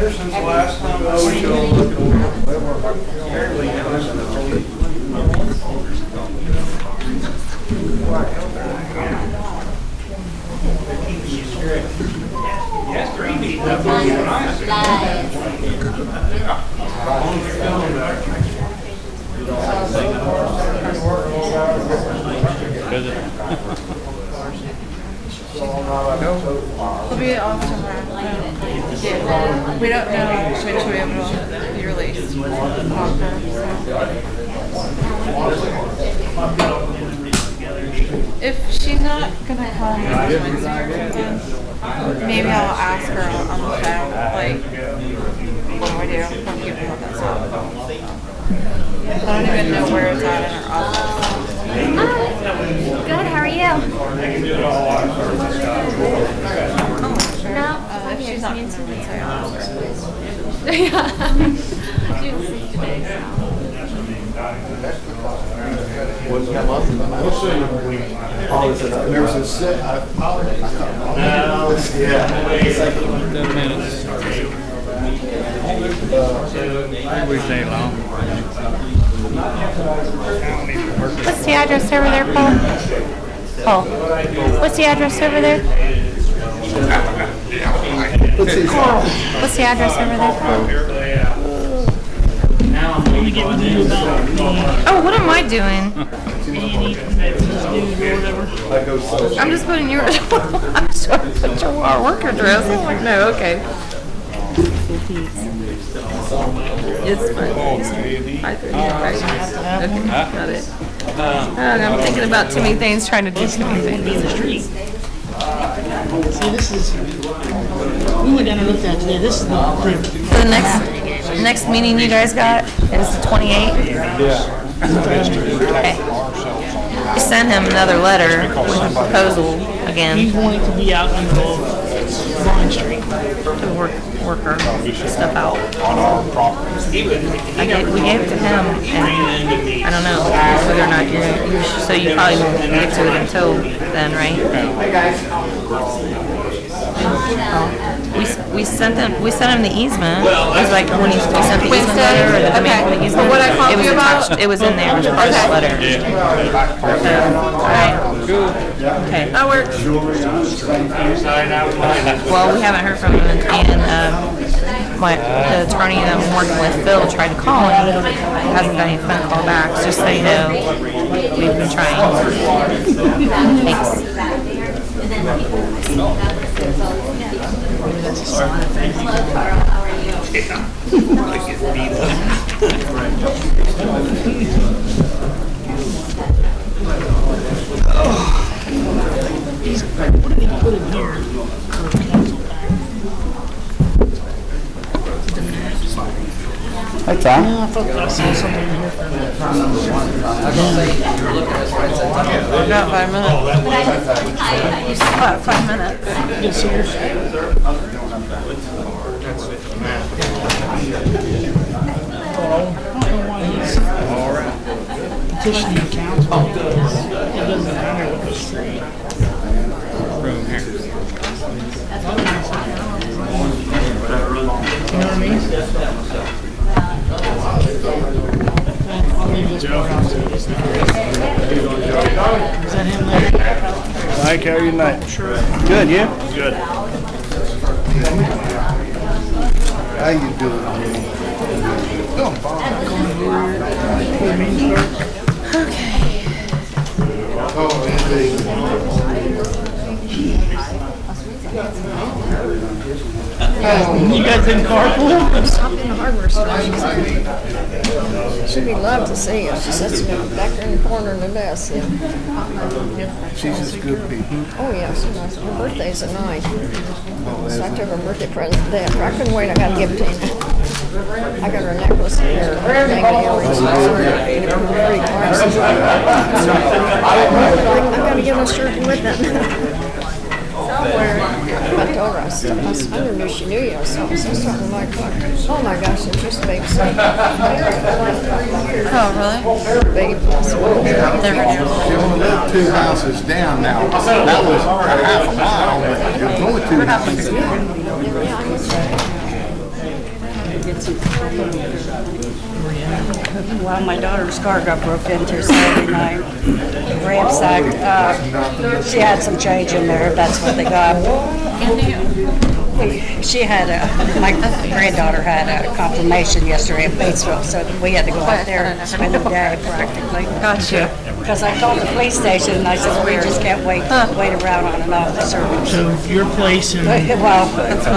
better since the last time I was looking Yes, green beans. We'll be off tomorrow. Yeah. We don't know which way it will be released. If she's not gonna come Wednesday or something, maybe I'll ask her on the phone, like, what do I do? When people have this up. I don't even know where it's at in her office. Good, how are you? No? If she's not coming Wednesday, I'll ask her. Yeah. She was sick today, so. What's come up? There was a set. Yeah. 10 minutes. We stay long. What's the address over there, Paul? Paul. What's the address over there? What's the address over there, Paul? Oh, what am I doing? I'm just putting your. I'm just trying to put your work address. I'm like, no, okay. It's fine. I think okay, got it. I'm thinking about too many things, trying to do too many things. See, this is. We went down and looked at today. This is The next meeting you guys got is the 28th? Yeah. Okay. We sent him another letter with a proposal again. He's wanting to be out in Vine Street. To work our stuff out. On our property. We gave it to him, and I don't know whether or not you're so you probably won't get to it until then, right? Oh. We sent him the easement. It was like when we sent the easement letter or the demand easement. What I called you about? It was in there. It was part of the letter. Alright. Okay. That works. Well, we haven't heard from him, and the attorney that I'm working with, Phil, tried to call him. He hasn't got any phone call back. Just so you know, we've been trying. Thanks. What did he put in here? Hi, Tom. I thought I saw something in here. About 5 minutes. About 5 minutes. Yes, sir. Petitioning council. It doesn't matter what they say. Room here. You know what I mean? I'll leave this part on. Is that him there? Mike, how are you tonight? Sure. Good, yeah? Good. How you doing, Jenny? Okay. Oh, You guys in carpool? Stopped in the hardware store. She'd be loved to see us. She sits back there in the corner in the desk. Yeah. she's just good people. Oh, yeah, she's nice. Her birthday's at 9. So I took her birthday present today. I couldn't wait. I got to give it to you. I got her a necklace and her thing and earrings. I got to give her a shirt with it. I told her, I never knew she knew you. So I started my clock. Oh my gosh, it's just baby. Oh, really? Baby. She only lived 2 houses down now. That was a half a mile, but it was only 2 houses down. did some. Well, my daughter's car got broke into Saturday night. Ransacked. She had some change in there. That's what they got. She had my granddaughter had a confirmation yesterday in Batesville, so we had to go out there and spend the day practically. Gotcha. Because I called the police station and I said, we just can't wait around on an officer. So your place and Well,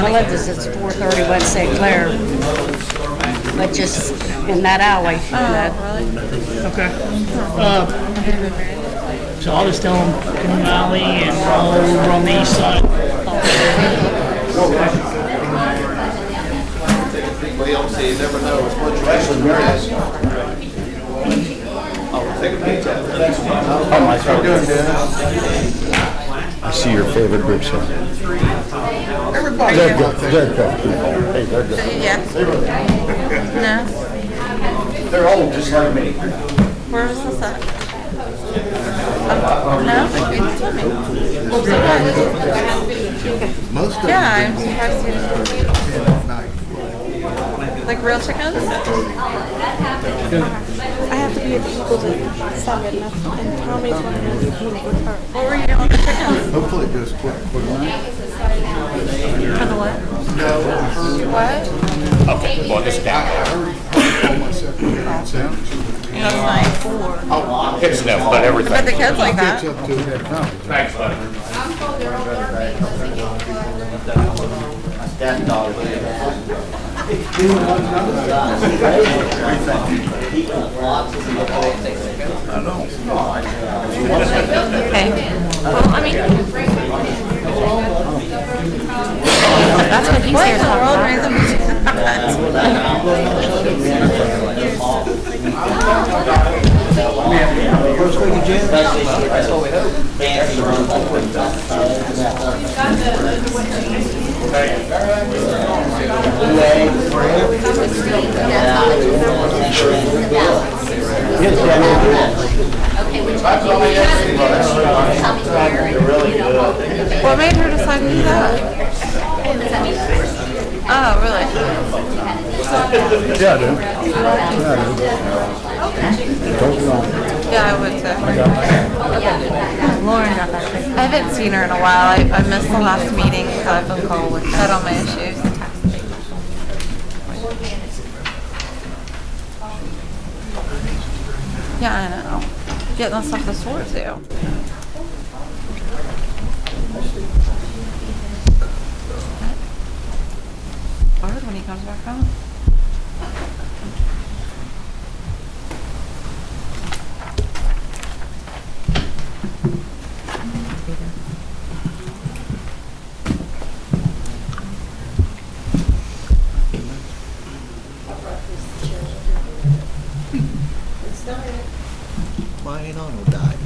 Melinda's is 430 West St. Clair, but just in that alley. okay. So I'll just tell them Coon Valley and all over on the east side. Well, you don't see, you never know what you actually miss. Oh, take a peek at it. I see your favorite group show. Everybody. They're good people. Hey, they're good. Yeah. No. They're old, just like me. Where was this at? No? You told me. Most of them. Yeah, I'm surprised you didn't. Like real chickens? I have to be able to 7, and Tommy's one of those with her. What were you doing with the chickens? Hopefully it goes quick. For the what? What? Okay, well, this down. That's nice. It's enough, but everything. But the kids like that. It's up to their company. Thanks, bud. Okay. Well, I mean, that's what he's What here in to the talk world about. made them do First week of June? That's what we hope. What made her decide to do that? Oh, really? Yeah, I do. Don't get on. Yeah, I would too. Lauren got that. I haven't seen her in a while. I missed the last meeting because I've been had all my issues. Yeah, I know. Getting us off the store too. Hard when he comes back home. Mine ain't on no diet.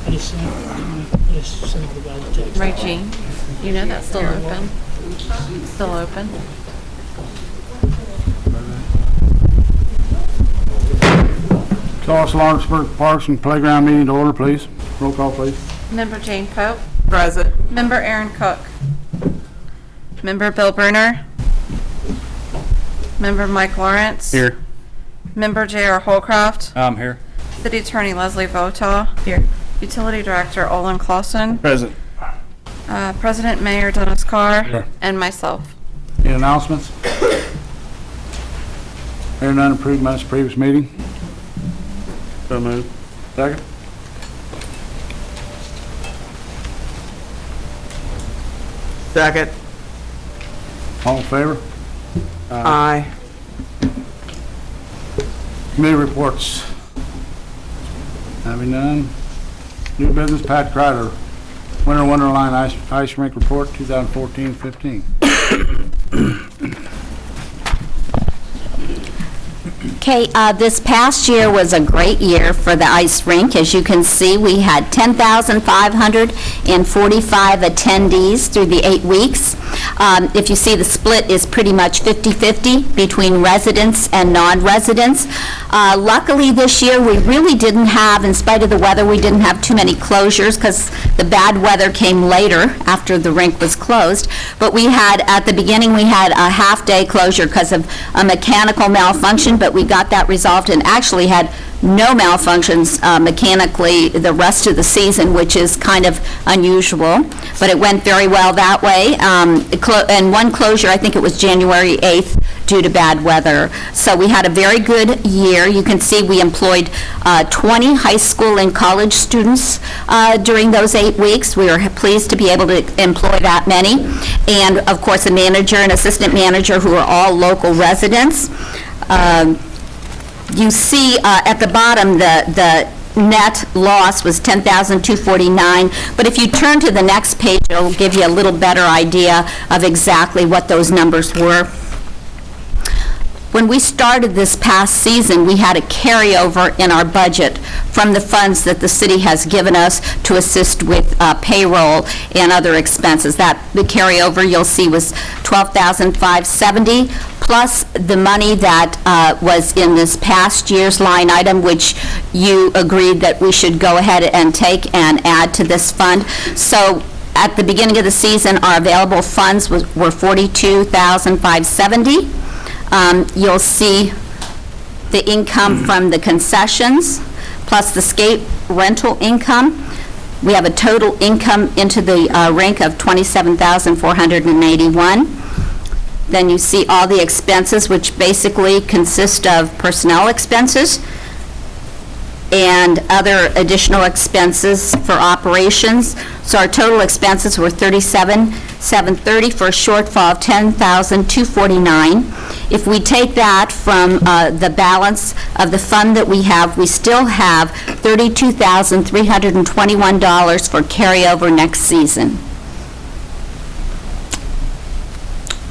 I just sent all the guys a text. Right, Jean? You know that's still open. Still open. Call us Lawrenceburg Parks and Playground meeting to order, please. Roll call, please. Member Jane Pope. Present. Member Aaron Cook. Member Bill Bruner. Member Mike Lawrence. Here. Member J.R. Holcroft. I'm here. City Attorney Leslie Votaw. Here. Utility Director Olin Clausen. Present. President Mayor Dennis Carr. Here. And myself. Any announcements? Hearing none, approved minutes of previous meeting. So moved. Second? Second. All in favor? Aye. Committee reports. Having none. New business, Pat Kreider, Winter Wonderline Ice Rink Report 2014-15. Okay, this past year was a great year for the ice rink. As you can see, we had 10,545 attendees through the 8 weeks. If you see, the split is pretty much 50-50 between residents and non-residents. Luckily, this year, we really didn't have, in spite of the weather, we didn't have too many closures because the bad weather came later after the rink was closed. But we had, at the beginning, we had a half-day closure because of a mechanical malfunction, but we got that resolved and actually had no malfunctions mechanically the rest of the season, which is kind of unusual, but it went very well that way. And one closure, I think it was January 8th, due to bad weather. So we had a very good year. You can see we employed 20 high school and college students during those 8 weeks. We were pleased to be able to employ that many. And, of course, a manager and assistant manager who are all local residents. You see at the bottom, the net loss was $10,249, but if you turn to the next page, it'll give you a little better idea of exactly what those numbers were. When we started this past season, we had a carryover in our budget from the funds that the city has given us to assist with payroll and other expenses. The carryover, you'll see, was $12,570, plus the money that was in this past year's line item, which you agreed that we should go ahead and take and add to this fund. So at the beginning of the season, our available funds were $42,570. You'll see the income from the concessions, plus the skate rental income. We have a total income into the rink of $27,481. Then you see all the expenses, which basically consist of personnel expenses and other additional expenses for operations. So our total expenses were $37,730 for a shortfall of $10,249. If we take that from the balance of the fund that we have, we still have $32,321 for carryover next season.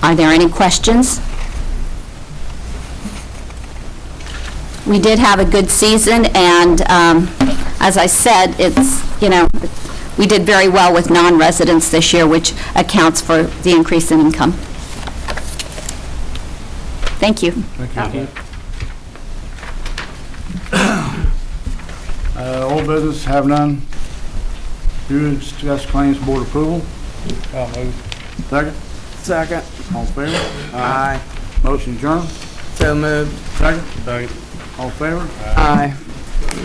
Are there any questions? We did have a good season, and as I said, we did very well with non-residents this year, which accounts for the increase in income. Thank you. Thank you. Old business, have none. Do discuss claims board approval. I'll move. Second? Second. All in favor? Aye. Motion adjourned. So moved. Second? Second. All in favor? Aye.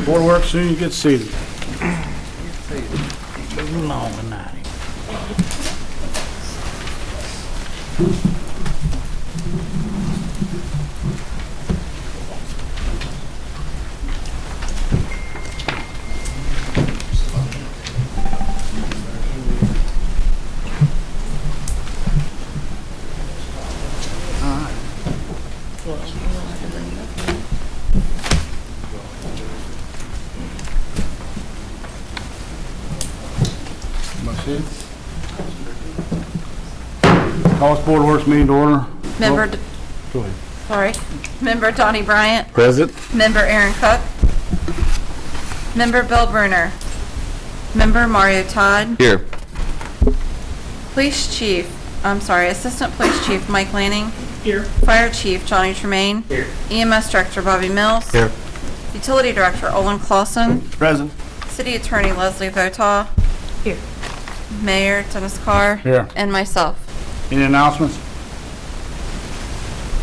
Board work soon, you get seated. Long tonight. Call this board works meeting to order. Member, Go ahead. sorry, Member Donnie Bryant, Present. Member Aaron Cook, Member Bill Bruner, Member Mario Todd, Here. Assistant Police Chief Mike Lanning, Here. Fire Chief Johnny Tremaine, Here. EMS Director Bobby Mills, Here. Utility Director Olin Clausen, Present. City Attorney Leslie Votaw, Here. Mayor Dennis Carr, Here. and myself. Any announcements?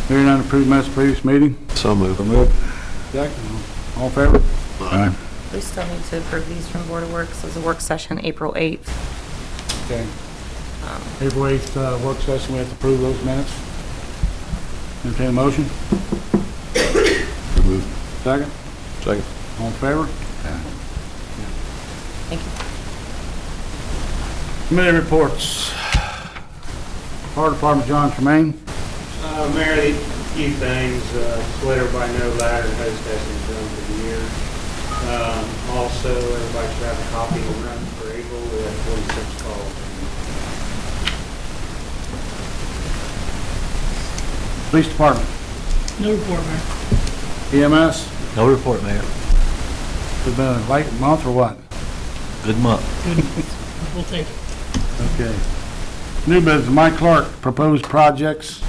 Hearing none, approved minutes of previous meeting. So moved. Second. All in favor? Aye. We still need to approve these from Board of Works. There's a work session April 8th. Okay. April 8th, work session, we have to approve those minutes. Entertain a motion? Second? Second. All in favor? Thank you. Committee reports. Fire Department, John Tremaine. Mayor, a few things. Just let everybody know ladder hose testing is done for the year. Also, everybody should have a copy of the run for April. We have 46 calls. Police Department. No report, Mayor. EMS. No report, Mayor. It's been a light month or what? Good month. Good. We'll take it. Okay. New business, Mike Clark, proposed projects.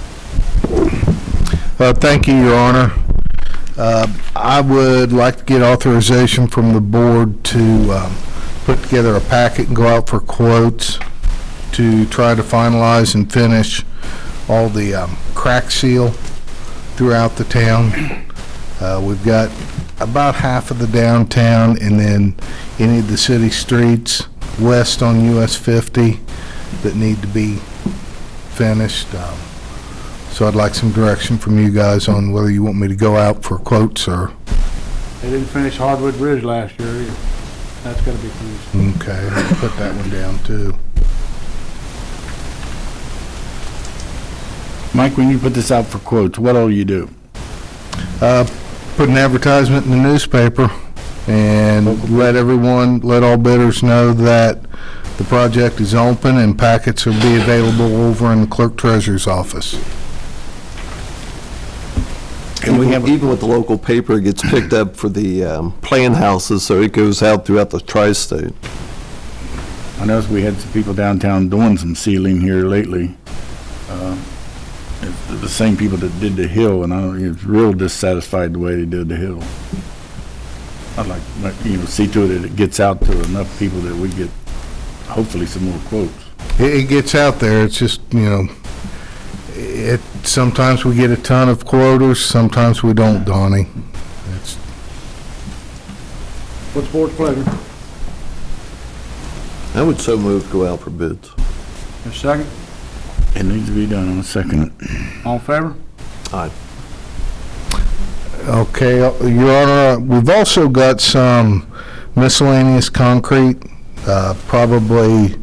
Thank you, Your Honor. I would like to get authorization from the board to put together a packet and go out for quotes to try to finalize and finish all the crack seal throughout the town. We've got about half of the downtown, and then any of the city streets west on US 50 that need to be finished. So I'd like some direction from you guys on whether you want me to go out for quotes or... They didn't finish Hardwood Bridge last year either. That's gotta be finished. Okay, I'll put that one down too. Mike, when you put this out for quotes, what all you do? Put an advertisement in the newspaper and let all bidders know that the project is open and packets will be available over in the clerk treasurer's office. Even with the local paper, it gets picked up for the plan houses, so it goes out throughout the tri-state. I noticed we had some people downtown doing some sealing here lately. It's the same people that did the hill, and I was real dissatisfied the way they did the hill. I'd like, see to it that it gets out to enough people that we get, hopefully, some more quotes. It gets out there. It's just, sometimes we get a ton of quoters, sometimes we don't, Donnie. What's the board's pleasure? I would so move to go out for bids. A second? It needs to be done. I'll second it. All in favor? Aye. Okay, Your Honor, we've also got some miscellaneous concrete, probably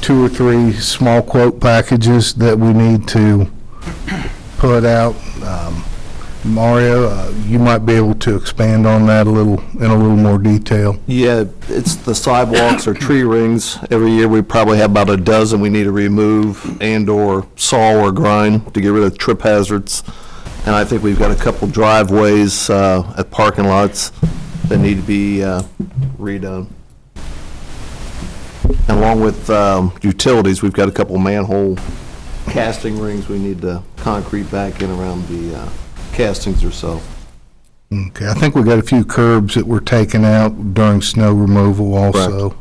2 or 3 small quote packages that we need to put out. Mario, you might be able to expand on that in a little more detail. Yeah, it's the sidewalks or tree rings. Every year we probably have about a dozen we need to remove and or saw or grind to get rid of trip hazards. And I think we've got a couple driveways at parking lots that need to be redone. And along with utilities, we've got a couple manhole casting rings we need to concrete back in around the castings or so. Okay, I think we got a few curbs that were taken out during snow removal also.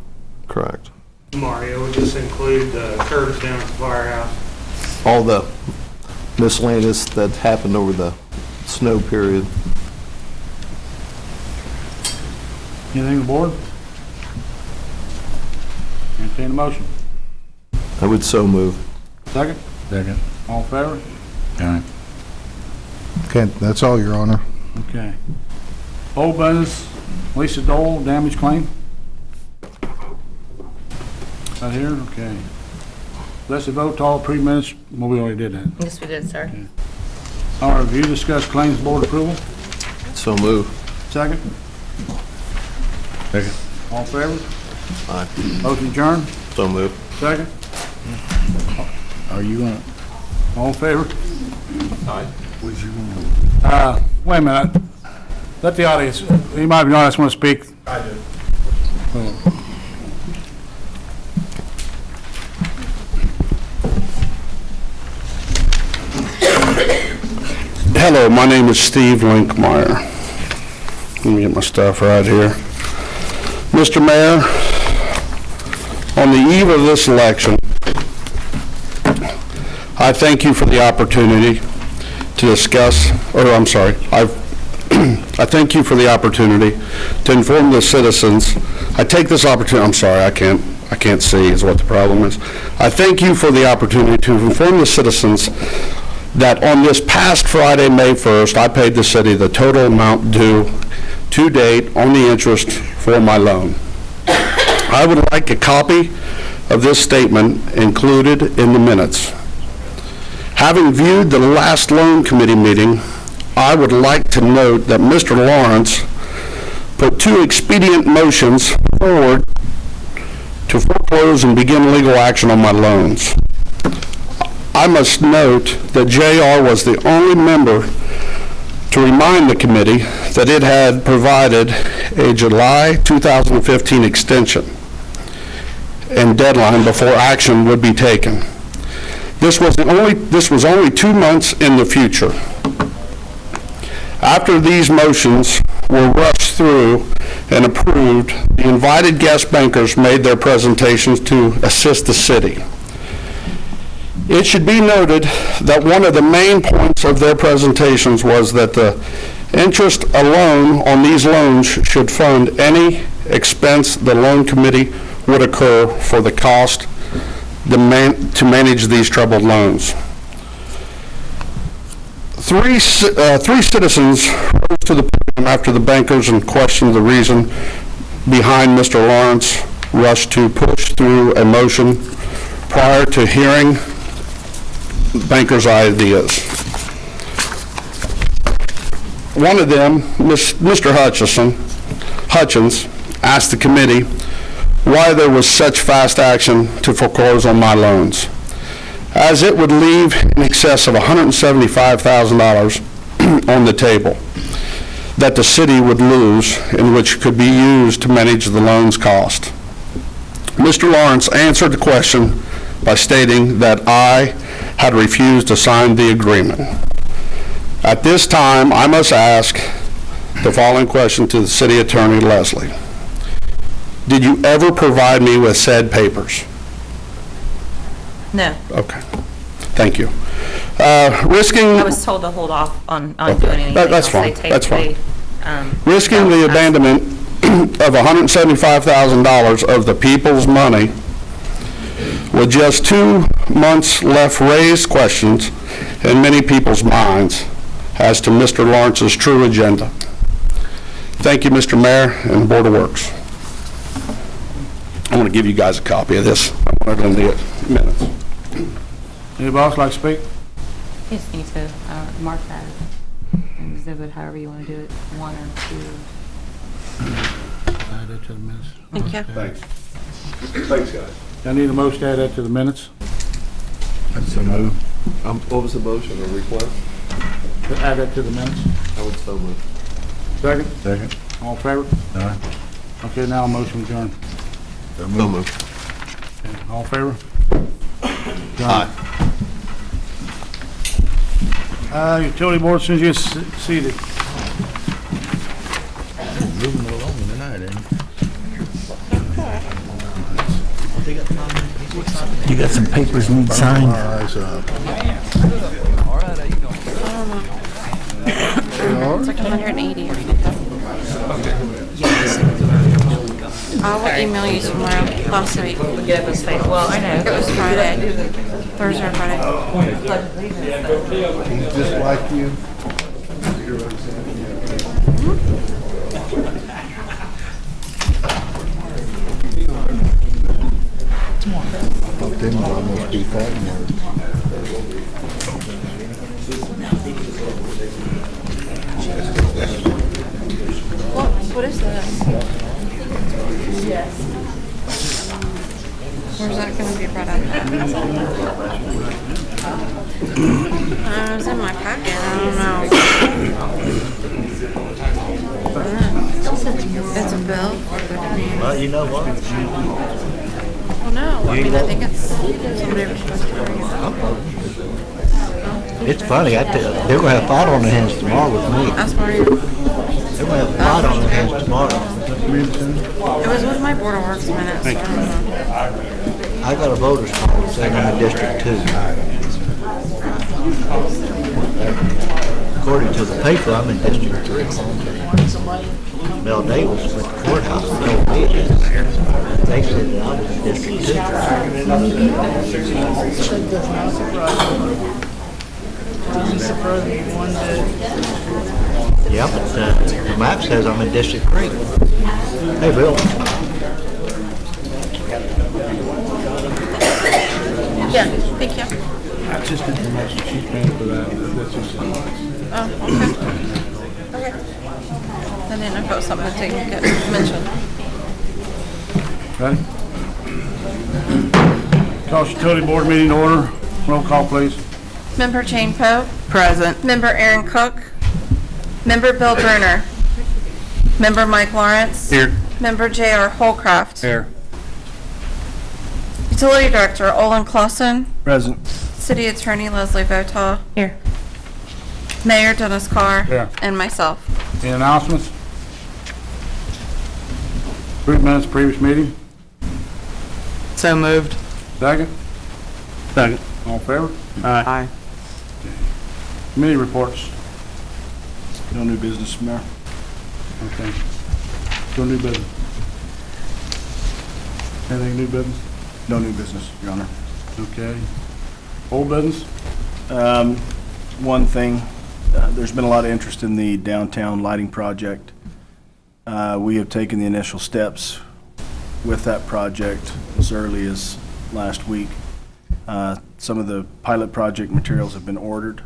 Correct. Mario, would this include the curbs down at the firehouse? All the miscellaneous that happened over the snow period. Anything on the board? Entertain a motion. I would so move. Second? Second. All in favor? All right. Okay, that's all, Your Honor. Okay. Old business, Lisa Dole, damage claim. Out here, okay. Let's vote to all pre-minutes, well, we already did that. Yes, we did, sir. Okay. All right, review, discuss claims board approval. So move. Second? Second. All in favor? Aye. Motion adjourned. So move. Second? Are you gonna, all in favor? Aye. Wait a minute. Let the audience, anybody in the audience want to speak? I do. Hello, my name is Steve Linkmeyer. Let me get my stuff right here. Mr. Mayor, on the eve of this election, I thank you for the opportunity to discuss, I thank you for the opportunity to inform the citizens. I take this opportunity, I can't see is what the problem is. I thank you for the opportunity to inform the citizens that on this past Friday, May 1st, I paid the city the total amount due to date on the interest for my loan. I would like a copy of this statement included in the minutes. Having viewed the last loan committee meeting, I would like to note that Mr. Lawrence put 2 expedient motions forward to foreclose and begin legal action on my loans. I must note that JR was the only member to remind the committee that it had provided a July 2015 extension and deadline before action would be taken. This was only 2 months in the future. After these motions were rushed through and approved, the invited guest bankers made their presentations to assist the city. It should be noted that one of the main points of their presentations was that the interest alone on these loans should fund any expense the loan committee would incur for the cost to manage these troubled loans. Three citizens rose to the podium after the bankers and questioned the reason behind Mr. Lawrence rush to push through a motion prior to hearing bankers' ideas. One of them, Mr. Hutchins, asked the committee why there was such fast action to foreclose on my loans, as it would leave in excess of $175,000 on the table that the city would lose and which could be used to manage the loan's cost. Mr. Lawrence answered the question by stating that I had refused to sign the agreement. At this time, I must ask the following question to the city attorney, Leslie. Did you ever provide me with said papers? No. Okay. Thank you. Risking... I was told to hold off on doing anything. That's else. fine. That's fine. Risking so, the abandonment of $175,000 of the people's money with just 2 months left raised questions in many people's minds as to Mr. Lawrence's true agenda. Thank you, Mr. Mayor and the Board of Works. I want to give you guys a copy of this. I want it in the minutes. Anybody else like to speak? Yes, need to mark that and exhibit however you want to do it, 1 or 2. Add that to the minutes. Thank you. Thanks. Thanks, guys. I need a motion to add that to the minutes. I'd so move. What was the motion or request? To add that to the minutes. I would so move. Second? Second. All in favor? Aye. Okay, now motion adjourned. So move. Okay, all in favor? Aye. Utility board, as soon as you're seated. Moving along tonight, ain't you? You got some papers need signed? It's like 180 or something. I will email you tomorrow. Last week. Well, I know. It was Friday. Thursday or Friday. Just like you. They might almost be fighting there. What is this? Where's that going to be brought up? It was in my packet. I don't know. It's a bill. Well, you know what? Well, no. I mean, I think it's somebody was supposed to bring it up. It's funny, they're going to have a fight on their hands tomorrow with me. That's where you... They're going to have a fight on their hands tomorrow. It was with my Board of Works minutes. So I don't know. I got a voter's card saying I'm in District 2. According to the paper, I'm in District 3. Mel Davis went to the courthouse and told me it. They said that I was in District 2. Yeah, but the map says I'm in District 3. Hey, Bill. Yeah, thank you. That's just information. She's paying for that. That's just. Oh, okay. Okay. I didn't know if it was something to get mentioned. Ready? Call utility board meeting to order. Roll call, please. Member Jane Poe. Present. Member Aaron Cook. Member Bill Bruner. Member Mike Lawrence. Here. Member J.R. Holcraft. Here. Utility Director Olin Clausen. Present. City Attorney Leslie Votaw. Here. Mayor Dennis Carr. Here. And myself. Any announcements? Approved minutes, previous meeting. So moved. Second? Second. All in favor? Aye. Committee reports. No new business, Mayor. Okay. Still new business. Anything new business? No new business, Your Honor. Okay. Old business? One thing, there's been a lot of interest in the downtown lighting project. We have taken the initial steps with that project as early as last week. Some of the pilot project materials have been ordered.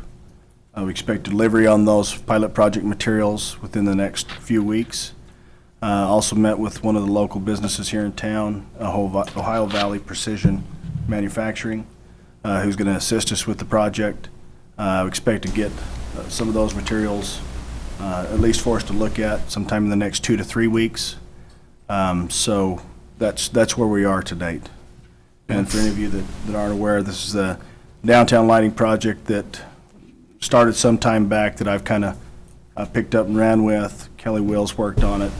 We expect delivery on those pilot project materials within the next few weeks. Also met with one of the local businesses here in town, Ohio Valley Precision Manufacturing, who's going to assist us with the project. We expect to get some of those materials, at least for us to look at sometime in the next 2 to 3 weeks. So that's where we are to date. And for any of you that aren't aware, this is a downtown lighting project that started some time back that I've kind of picked up and ran with. Kelly Wills worked on it,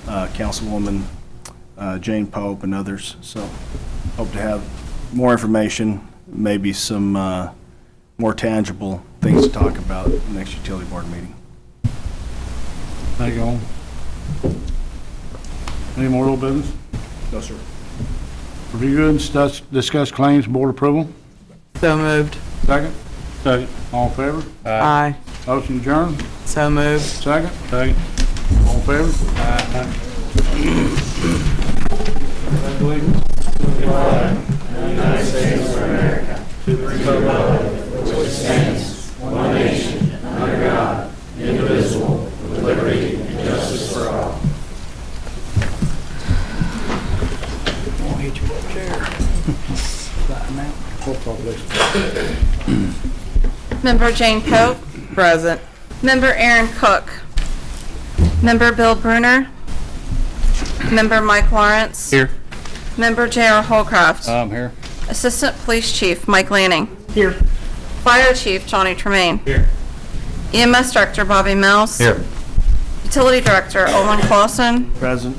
Councilwoman Jane Pope and others. So hope to have more information, maybe some more tangible things to talk about at the next utility board meeting. Thank you all. Any more old business? No, sir. Review and discuss claims, board approval. So moved. Second? Second. All in favor? Aye. Motion adjourned. So moved. Second? Second. All in favor? Aye. United States of America, to the republic which stands, one nation, under God, indivisible, with liberty and justice for all. Member Jane Pope. Present. Member Aaron Cook. Member Bill Bruner. Member Mike Lawrence. Here. Member J.R. Holcraft. I'm here. Assistant Police Chief Mike Lanning. Here. Fire Chief Johnny Tremaine. Here. EMS Director Bobby Mills. Here. Utility Director Olin Clausen. Present.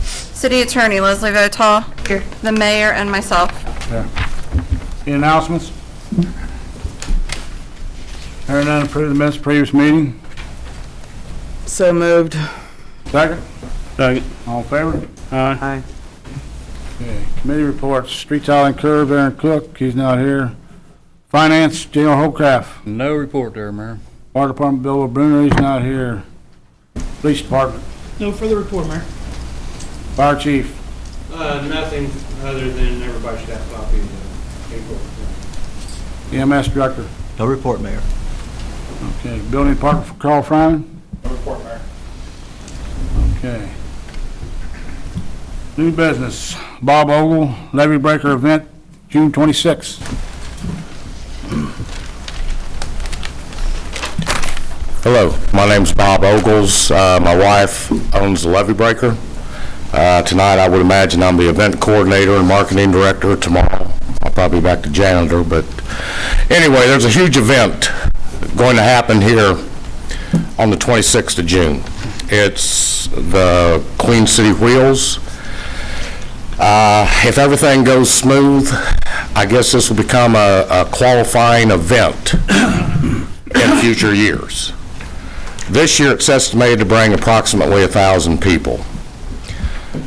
City Attorney Leslie Votaw. Here. The Mayor and myself. Yeah. Any announcements? Hearing none, approve the minutes of previous meeting. So moved. Second? Second. All in favor? Aye. Okay. Committee reports, street tile and curb, Aaron Cook, he's not here. Finance, J.R. Holcraft. No report there, Mayor. Fire Department, Bill Bruner, he's not here. Police Department, No further report, Mayor. Fire Chief, Nothing other than everybody should have a copy of the April. EMS Director. No report, Mayor. Okay, Building Department for Carl Fryman. No report, Mayor. Okay. New business, Bob Ogle, levy breaker event, June 26th. Hello, my name's Bob Ogles. My wife owns the Levee Breaker. Tonight, I would imagine I'm the event coordinator and marketing director. Tomorrow, I'll probably be back to janitor. But anyway, there's a huge event going to happen here on the 26th of June. It's the Queen City Wheels. If everything goes smooth, I guess this will become a qualifying event in future years. This year, it's estimated to bring approximately 1,000 people.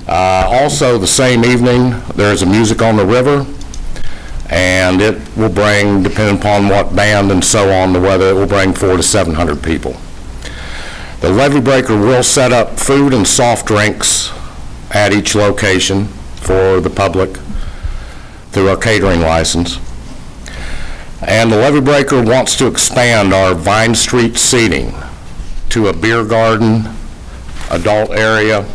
Also, the same evening, there's a Music on the River, and it will bring, depending upon what band and so on, the weather, it will bring 400 to 700 people. The Levee Breaker will set up food and soft drinks at each location for the public through our catering license. And the Levee Breaker wants to expand our Vine Street seating to a beer garden, adult area.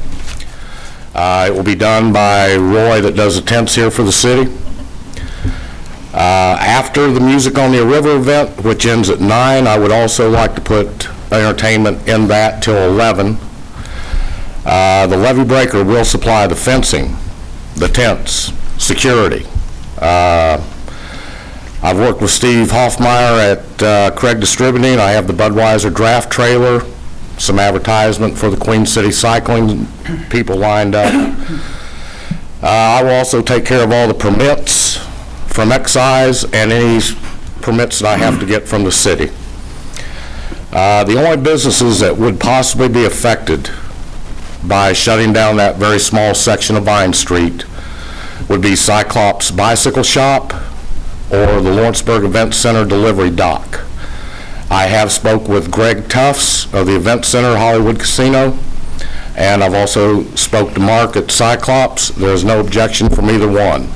It will be done by Roy that does the tents here for the city. After the Music on the River event, which ends at 9, I would also like to put entertainment in that till 11. The Levee Breaker will supply the fencing, the tents, security, I've worked with Steve Hoffmeyer at Craig Distributing. I have the Budweiser draft trailer, some advertisement for the Queen City Cycling people lined up. I will also take care of all the permits from excise and any permits that I have to get from the city. The only businesses that would possibly be affected by shutting down that very small section of Vine Street would be Cyclops Bicycle Shop or the Lawrenceburg Event Center delivery dock. I have spoke with Greg Tufts of the Event Center Hollywood Casino, and I've also spoke to Mark at Cyclops. There's no objection from either one.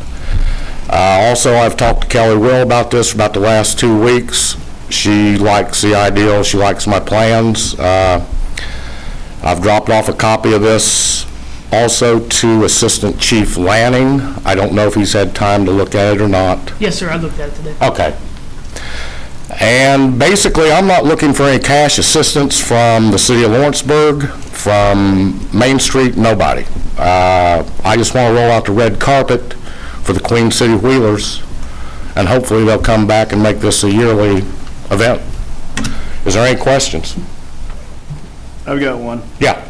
Also, I've talked to Kelly Will about this for about the last 2 weeks. She likes the idea. She likes my plans. I've dropped off a copy of this also to Assistant Chief Lanning. I don't know if he's had time to look at it or not. Yes, sir, I looked at it today. Okay. And basically, I'm not looking for any cash assistance from the city of Lawrenceburg, from Main Street, nobody. I just want to roll out the red carpet for the Queen City Wheelers, and hopefully they'll come back and make this a yearly event. Is there any questions? I've got one. Yeah.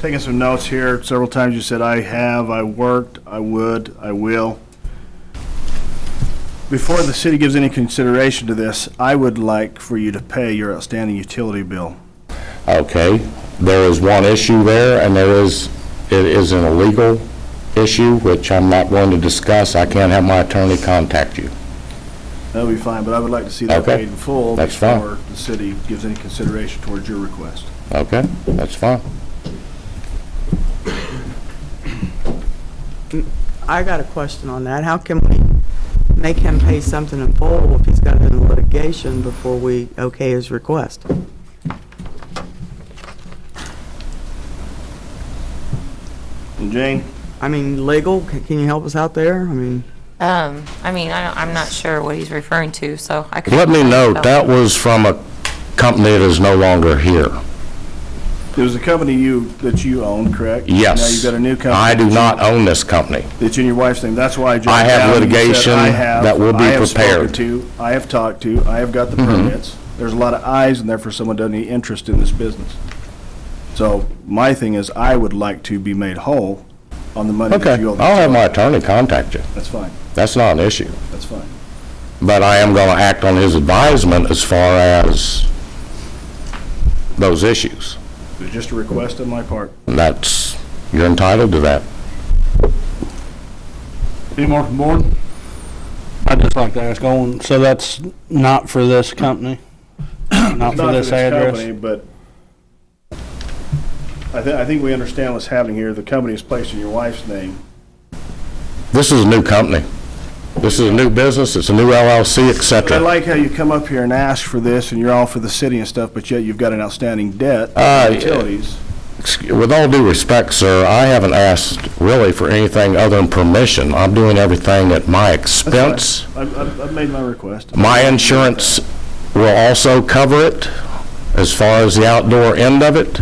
Taking some notes here. Several times you said, I have, I worked, I would, I will. Before the city gives any consideration to this, I would like for you to pay your outstanding utility bill. Okay. There is one issue there, and it is an illegal issue, which I'm not going to discuss. I can't have my attorney contact you. That'll be fine, but I would like to see that Okay. paid in full That's fine. before the city gives any consideration towards your request. Okay, that's fine. I got a question on that. How can we make him pay something in full if he's got it in litigation before we okay his request? And Jane? I mean, legal, can you help us out there? I mean, I'm not sure what he's referring to, so I could. Let me note, that was from a company that is no longer here. It was a company that you own, correct? Yes. Now you've got a new company. I do not own this company. It's in your wife's name. That's why I jumped I have down and you said, litigation I have, that will be I have prepared. spoken to, I have talked to, I have got the permits. There's a lot of eyes in there for someone that doesn't have any interest in this business. So my thing is, I would like to be made whole on the money that Okay, you owe. I'll have my attorney contact you. That's fine. That's not an issue. That's fine. But I am going to act on his advisement as far as those issues. It was just a request on my part. And you're entitled to that. Any more from board? I'd just like to ask Owen, so that's not for this company? Not It's for this address? company, but I think we understand what's happening here. The company is placed in your wife's name. This is a new company. This is a new business, it's a new LLC, et I cetera. like how you come up here and ask for this, and you're all for the city and stuff, but yet you've got an outstanding debt, utilities. With all due respect, sir, I haven't asked really for anything other than permission. I'm doing everything at my expense. I've made my request. My insurance will also cover it as far as the outdoor end of it.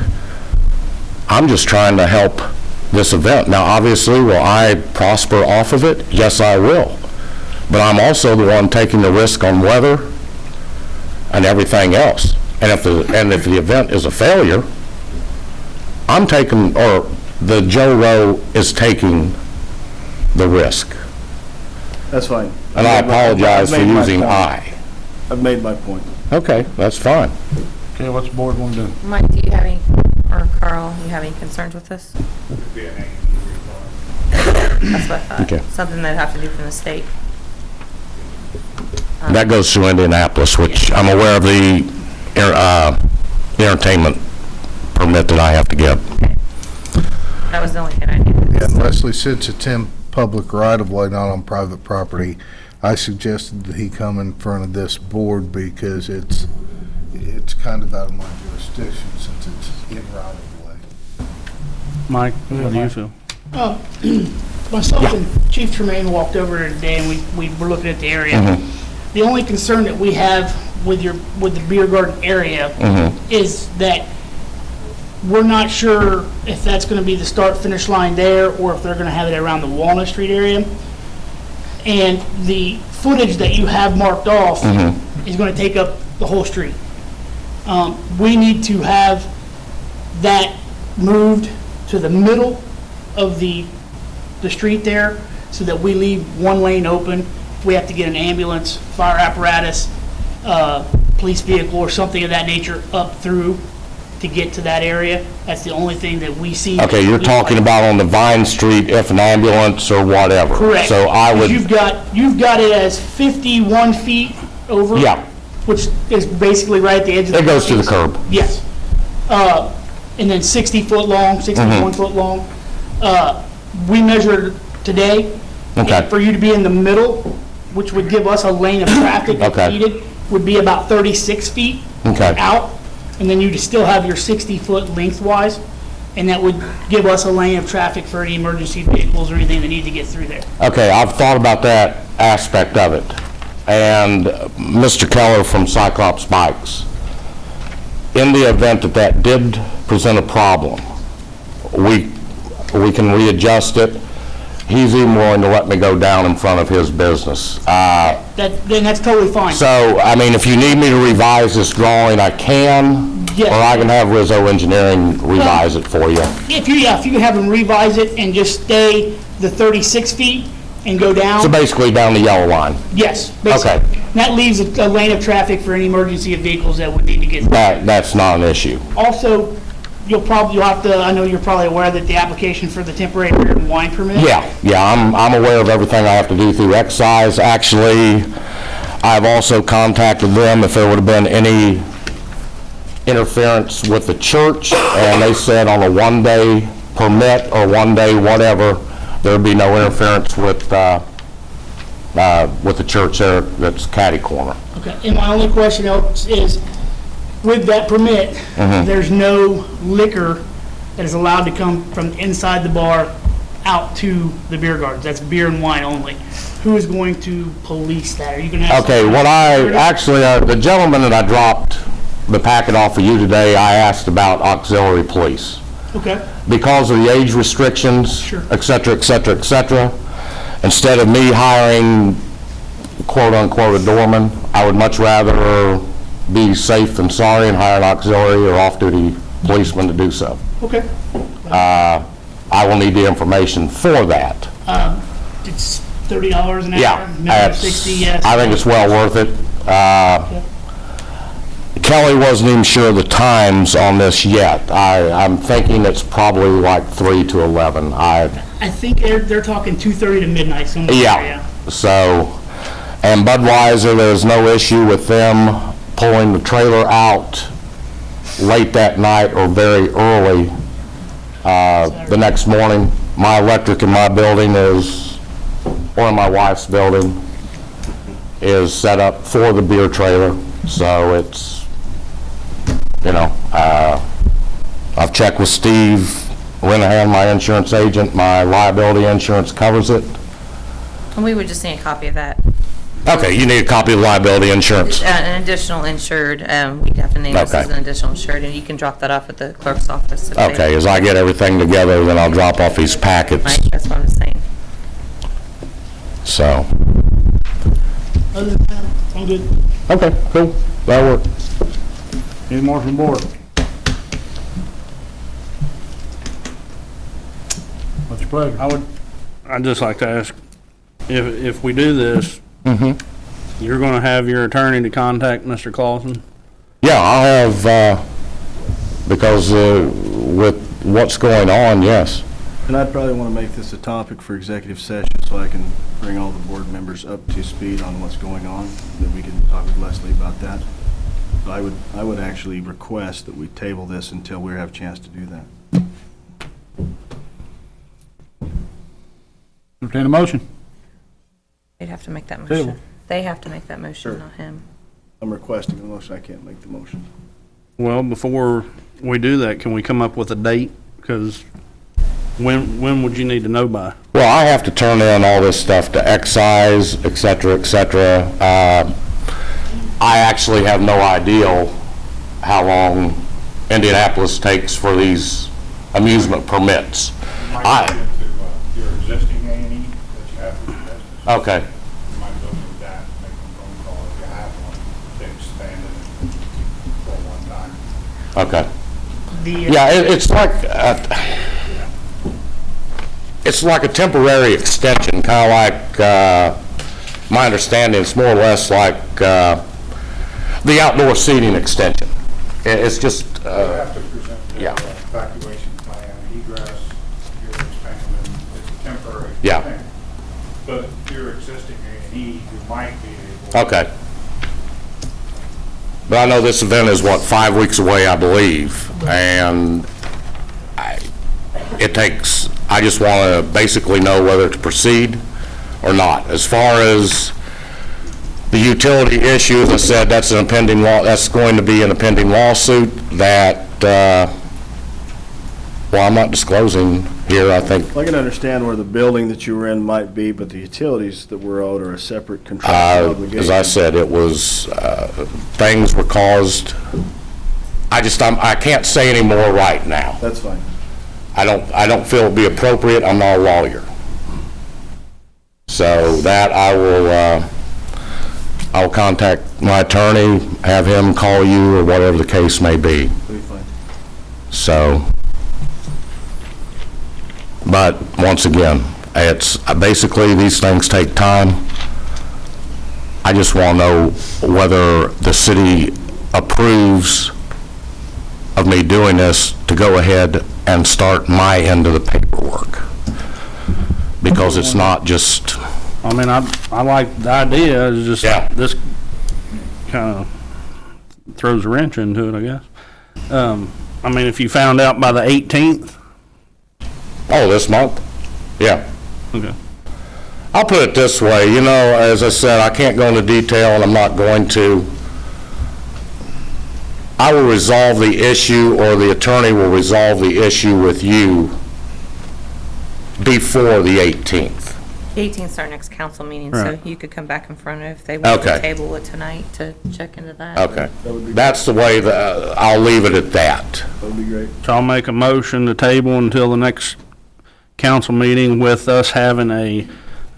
I'm just trying to help this event. Now, obviously, will I prosper off of it? Yes, I will. But I'm also the one taking the risk on weather and everything else. And if the event is a failure, I'm taking, or the Joe Rowe is taking the risk. That's fine. And I apologize for using I. I've made my point. Okay, that's fine. Okay, what's the board want to do? Mike, do you have any, or Carl, you have any concerns with this? That's what I thought. Okay. Something they'd have to do from the state. That goes through Indianapolis, which I'm aware of the entertainment permit that I have to get. That was the only thing I knew. Yeah, and Leslie, since it's in public right-of-way, not on private property, I suggested that he come in front of this board because it's kind of out of my jurisdiction since it's in right-of-way. Mike, what do you feel? Myself and Chief Tremaine walked over there today, and we were looking at the area. The only concern that we have with the beer garden area is that we're not sure if that's going to be the start-finish line there or if they're going to have it around the Walnut Street area. And the footage that you have marked off is going to take up the whole street. We need to have that moved to the middle of the street there so that we leave one lane open. If we have to get an ambulance, fire apparatus, police vehicle or something of that nature up through to get to that area, that's the only thing that we see. Okay, you're talking about on the Vine Street, if an ambulance or whatever. Correct. So I would, You've got it as 51 feet over. Yeah. Which is basically right at the edge of the. It goes to the curb. Yes. And then 60 foot long, 61 foot long. We measured today. Okay. For you to be in the middle, which would give us a lane of traffic if Okay. needed, would be about 36 feet Okay. out. And then you'd still have your 60 foot lengthwise. And that would give us a lane of traffic for any emergency vehicles or anything that need to get through there. okay, I've thought about that aspect of it. And Mr. Keller from Cyclops Bikes, in the event that that did present a problem, we can readjust it. He's even willing to let me go down in front of his business. Then that's totally fine. So, I mean, if you need me to revise this drawing, I can, Yes. or I can have Rizzo Engineering revise it for you. If you can have them revise it and just stay the 36 feet and go down. So basically down the yellow line. Yes, basically. Okay. That leaves a lane of traffic for any emergency vehicles that would need to get. That's not an issue. Also, you'll have to, I know you're probably aware that the application for the temporary beer and wine permit. Yeah, I'm aware of everything I have to do through excise. Actually, I've also contacted them if there would have been any interference with the church, and they said on a one-day permit or one-day whatever, there'd be no interference with the church there that's catty corner. Okay, and my only question else is, with that permit, there's no liquor that is allowed to come from inside the bar out to the beer gardens. That's beer and wine only. Who is going to police that? Are you going to have? Okay, the gentleman that I dropped the packet off for you today, I asked about auxiliary police. Okay. Because of the age restrictions, Sure. et cetera, et cetera, et cetera, instead of me hiring quote-unquote a doorman, I would much rather be safe than sorry and hire an auxiliary or off-duty policeman to do so. Okay. I will need the information for that. It's $30 an hour. Yeah, Minimum 60, yes. I think it's well worth it. Kelly wasn't even sure of the times on this yet. I'm thinking it's probably like 3 to 11. I think they're talking 2:30 to midnight somewhere. Yeah, so, and Budweiser, there's no issue with them pulling the trailer out late that night or very early the next morning. My electric in my building or in my wife's building, is set up for the beer trailer, so it's, I've checked with Steve Renahan, my insurance agent, my liability insurance covers it. And we would just need a copy of that. Okay, you need a copy of liability insurance. An additional insured, we'd have to name this as an additional insured, and you can drop that off at the clerk's office. if they- Okay, as I get everything together, then I'll drop off these packets, Right, that's what I'm saying. so. Other than that, I'm good. Okay, cool, that'll work. Any more from the board? What's your pleasure? I'd just like to ask, if we do this, you're gonna have your attorney to contact Mr. Clausen? Yeah, I'll have, because with what's going on, yes. And I'd probably want to make this a topic for executive session so I can bring all the board members up to speed on what's going on, that we can talk with Leslie about that. So I would actually request that we table this until we have a chance to do that. Entertain a motion. They'd have to make that Table. motion. They have to make that motion, Sure. not him. I'm requesting a motion, I can't make the motion. Well, before we do that, can we come up with a date? Because when would you need to know by? Well, I have to turn in all this stuff to excise, et cetera, et cetera. I actually have no idea how long Indianapolis takes for these amusement permits. Your existing A&E that you have for your business. Okay. You might go through that. Okay. The, Yeah, it's like a temporary extension, kind of like, my understanding, it's more or less like the outdoor seating extension. It's just, You have to present yeah. the evacuation plan, egress, you're expanding, it's a temporary Yeah. thing. But your existing A&E, you might be able. Okay. But I know this event is, what, 5 weeks away, I believe, and I just want to basically know whether to proceed or not. As far as the utility issue, as I said, that's going to be an impending lawsuit that, well, I'm not disclosing here, I think. I can understand where the building that you were in might be, but the utilities that we're owed are a separate contractual obligation. As I said, it was, things were caused, I can't say any more right now. That's fine. I don't feel it'd be appropriate. I'm not a lawyer. So that I'll contact my attorney, have him call you, or whatever the case may be. Be fine. So, but once again, it's basically, these things take time. I just want to know whether the city approves of me doing this to go ahead and start my end of the paperwork. Because it's not just... I mean, I like the idea, it's just, Yeah. this kind of throws a wrench into it, I guess. I mean, if you found out by the 18th? Oh, this month? Yeah. Okay. I'll put it this way, as I said, I can't go into detail, and I'm not going to. I will resolve the issue, or the attorney will resolve the issue with you before the 18th. 18th is our next council meeting, Right. so you could come back in front of, if they want to Okay. table it tonight, to check into that. Okay. That's the way that, I'll leave it at that. That would be great. So I'll make a motion to table until the next council meeting with us having a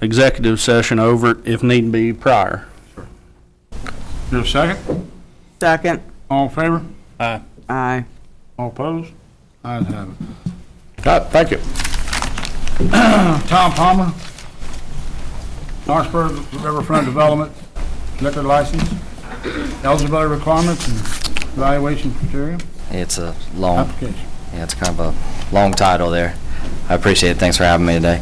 executive session over it if need be prior. Is there a second? Second. All in favor? Aye. Aye. All opposed? Ayes have it. Thank you. Tom Palmer, Lawrenceburg Riverfront Development, liquor license, eligibility requirements and evaluation criteria, It's a long, application. yeah, it's kind of a long title there. I appreciate it. Thanks for having me today.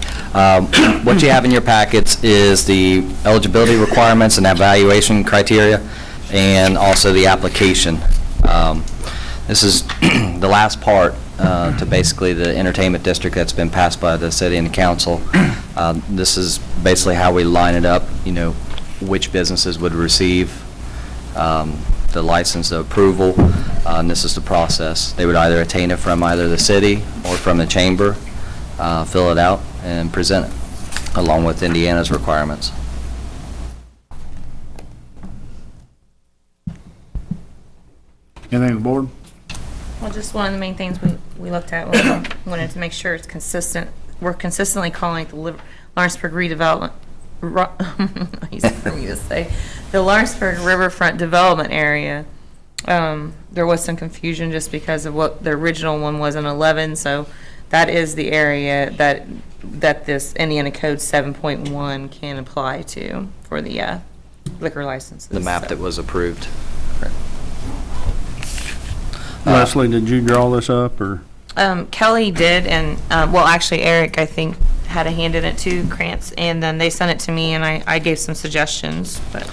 What you have in your packets is the eligibility requirements and evaluation criteria, and also the application. This is the last part to basically the entertainment district that's been passed by the city and the council. This is basically how we line it up, which businesses would receive the license, the approval, and this is the process. They would either attain it from either the city or from the chamber, fill it out, and present it, along with Indiana's requirements. Anything on the board? Well, just one of the main things we looked at, we wanted to make sure it's consistent. We're consistently calling it the Lawrenceburg redevelopment, easy for me to say, the Lawrenceburg Riverfront Development Area. There was some confusion just because of what the original one was in 11, so that is the area that this Indiana Code 7.1 can apply to for the liquor licenses. The map that was approved. Leslie, did you draw this up, or? Kelly did, and, well, actually, Eric, I think, had a hand in it too, Krantz, and then they sent it to me, and I gave some suggestions, but.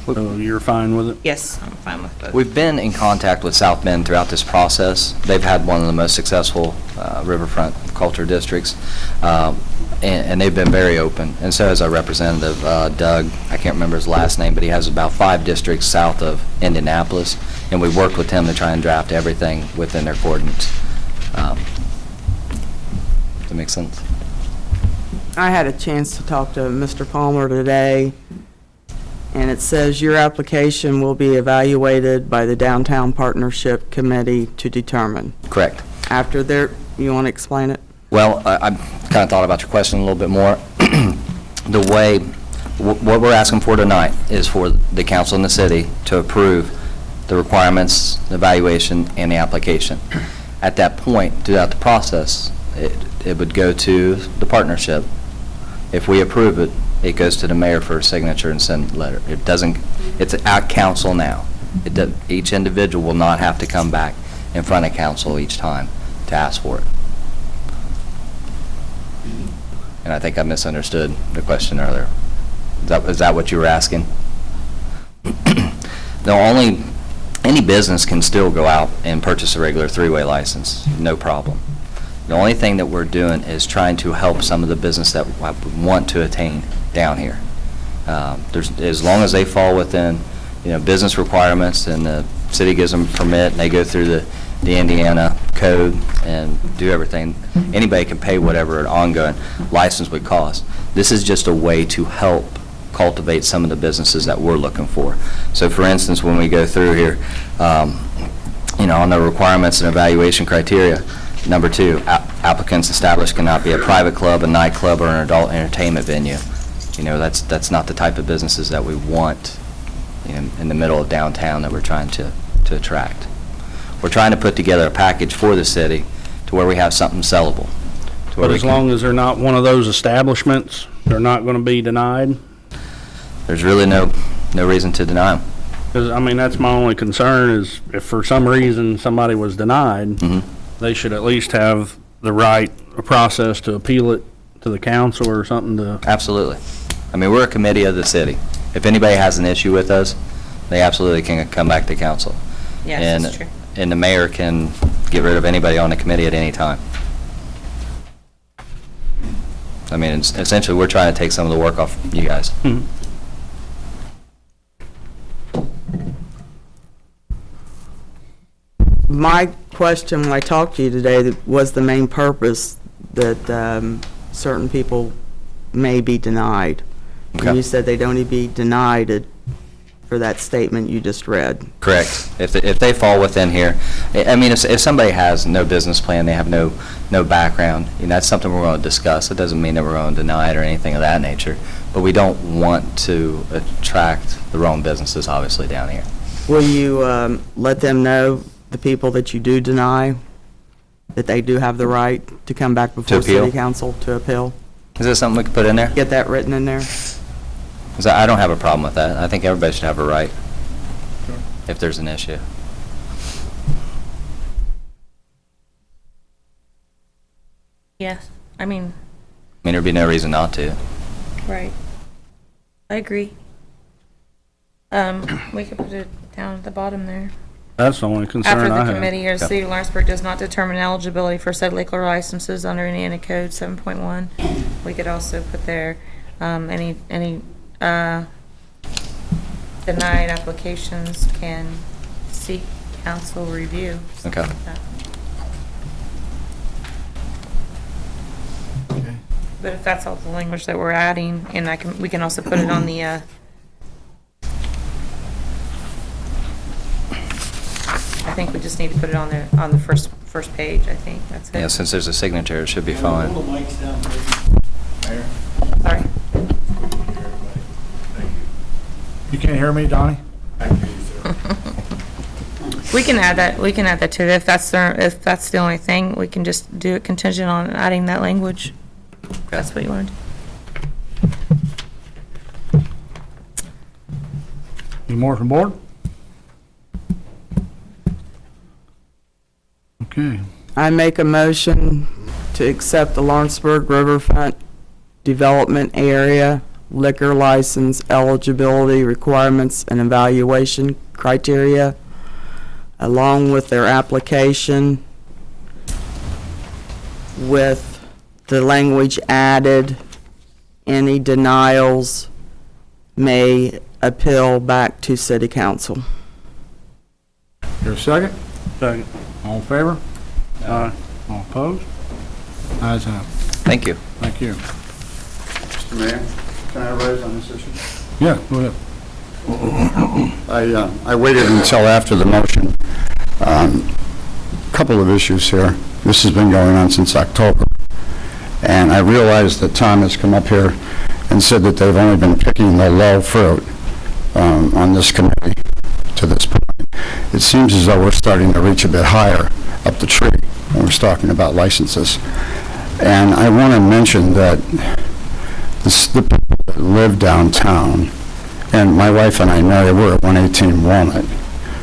So you're fine with it? Yes, I'm fine with both. We've been in contact with South Bend throughout this process. They've had one of the most successful riverfront culture districts, and they've been very open, and so has our representative, Doug. I can't remember his last name, but he has about 5 districts south of Indianapolis, and we worked with him to try and draft everything within their coordinates. Does that make sense? I had a chance to talk to Mr. Palmer today, and it says your application will be evaluated by the Downtown Partnership Committee to determine. Correct. After you want to explain it? Well, I kind of thought about your question a little bit more. The way, what we're asking for tonight is for the council and the city to approve the requirements, the evaluation, and the application. At that point, throughout the process, it would go to the partnership. If we approve it, it goes to the mayor for a signature and send a letter. It doesn't, it's at council now. Each individual will not have to come back in front of council each time to ask for it. And I think I misunderstood the question earlier. Is that what you were asking? Any business can still go out and purchase a regular three-way license, no problem. The only thing that we're doing is trying to help some of the business that want to attain down here. As long as they fall within, business requirements and the city gives them a permit and they go through the Indiana code and do everything, anybody can pay whatever an ongoing license would cost. This is just a way to help cultivate some of the businesses that we're looking for. So for instance, when we go through here, on the requirements and evaluation criteria, number 2, applicants established cannot be a private club, a nightclub, or an adult entertainment venue. That's not the type of businesses that we want in the middle of downtown that we're trying to attract. We're trying to put together a package for the city to where we have something sellable. But as long as they're not one of those establishments, they're not going to be denied? There's really no reason to deny them. Because, that's my only concern is if for some reason somebody was denied, they should at least have the right process to appeal it to the council or something to... Absolutely. We're a committee of the city. If anybody has an issue with us, they absolutely can come back to council. Yes, that's true. And the mayor can get rid of anybody on the committee at any time. Essentially, we're trying to take some of the work off you guys. My question when I talked to you today was the main purpose that certain people may be denied. Okay. And you said they don't even be denied for that statement you just read. Correct. If they fall within here, if somebody has no business plan, they have no background, that's something we're going to discuss. It doesn't mean that we're going to deny it or anything of that nature, but we don't want to attract the wrong businesses, obviously, down here. Will you let them know, the people that you do deny, that they do have the right to come back before city council to appeal? Is there something we could put in there? Get that written in there? Because I don't have a problem with that. I think everybody should have a right if there's an issue. Yes, There'd be no reason not to. right. I agree. We could put it down at the bottom there. That's the only concern I have. After the committee or the city of Lawrenceburg does not determine eligibility for said liquor licenses under Indiana Code 7.1, we could also put there, any denied applications can seek council review. something Okay. like that. But if that's all the language that we're adding, and we can also put it on the, I think we just need to put it on the first page, I think, that's it. Yeah, since there's a signature, it should be fine. Hold the mics down, Mayor. Sorry. You can't hear me, Donnie? I can hear you, sir. We can add that to it, if that's the only thing, we can just do it contingent on adding that language. If that's what you want to do. Any more from board? Okay. I make a motion to accept the Lawrenceburg Riverfront Development Area liquor license eligibility requirements and evaluation criteria, along with their application, with the language added, any denials may appeal back to city council. Here a second? Second. All in favor? Aye. All opposed? Ayes have it. Thank you. Thank you. Mr. Mayor, can I raise on this issue? Yeah, go ahead. I waited until after the motion. Couple of issues here. This has been going on since October. And I realize that Tom has come up here and said that they've only been picking the low fruit on this committee to this point. it seems as though we're starting to reach a bit higher up the tree when we're talking about licenses. And I want to mention that the people that live downtown, and my wife and I, Mary, we're at 118 Walnut.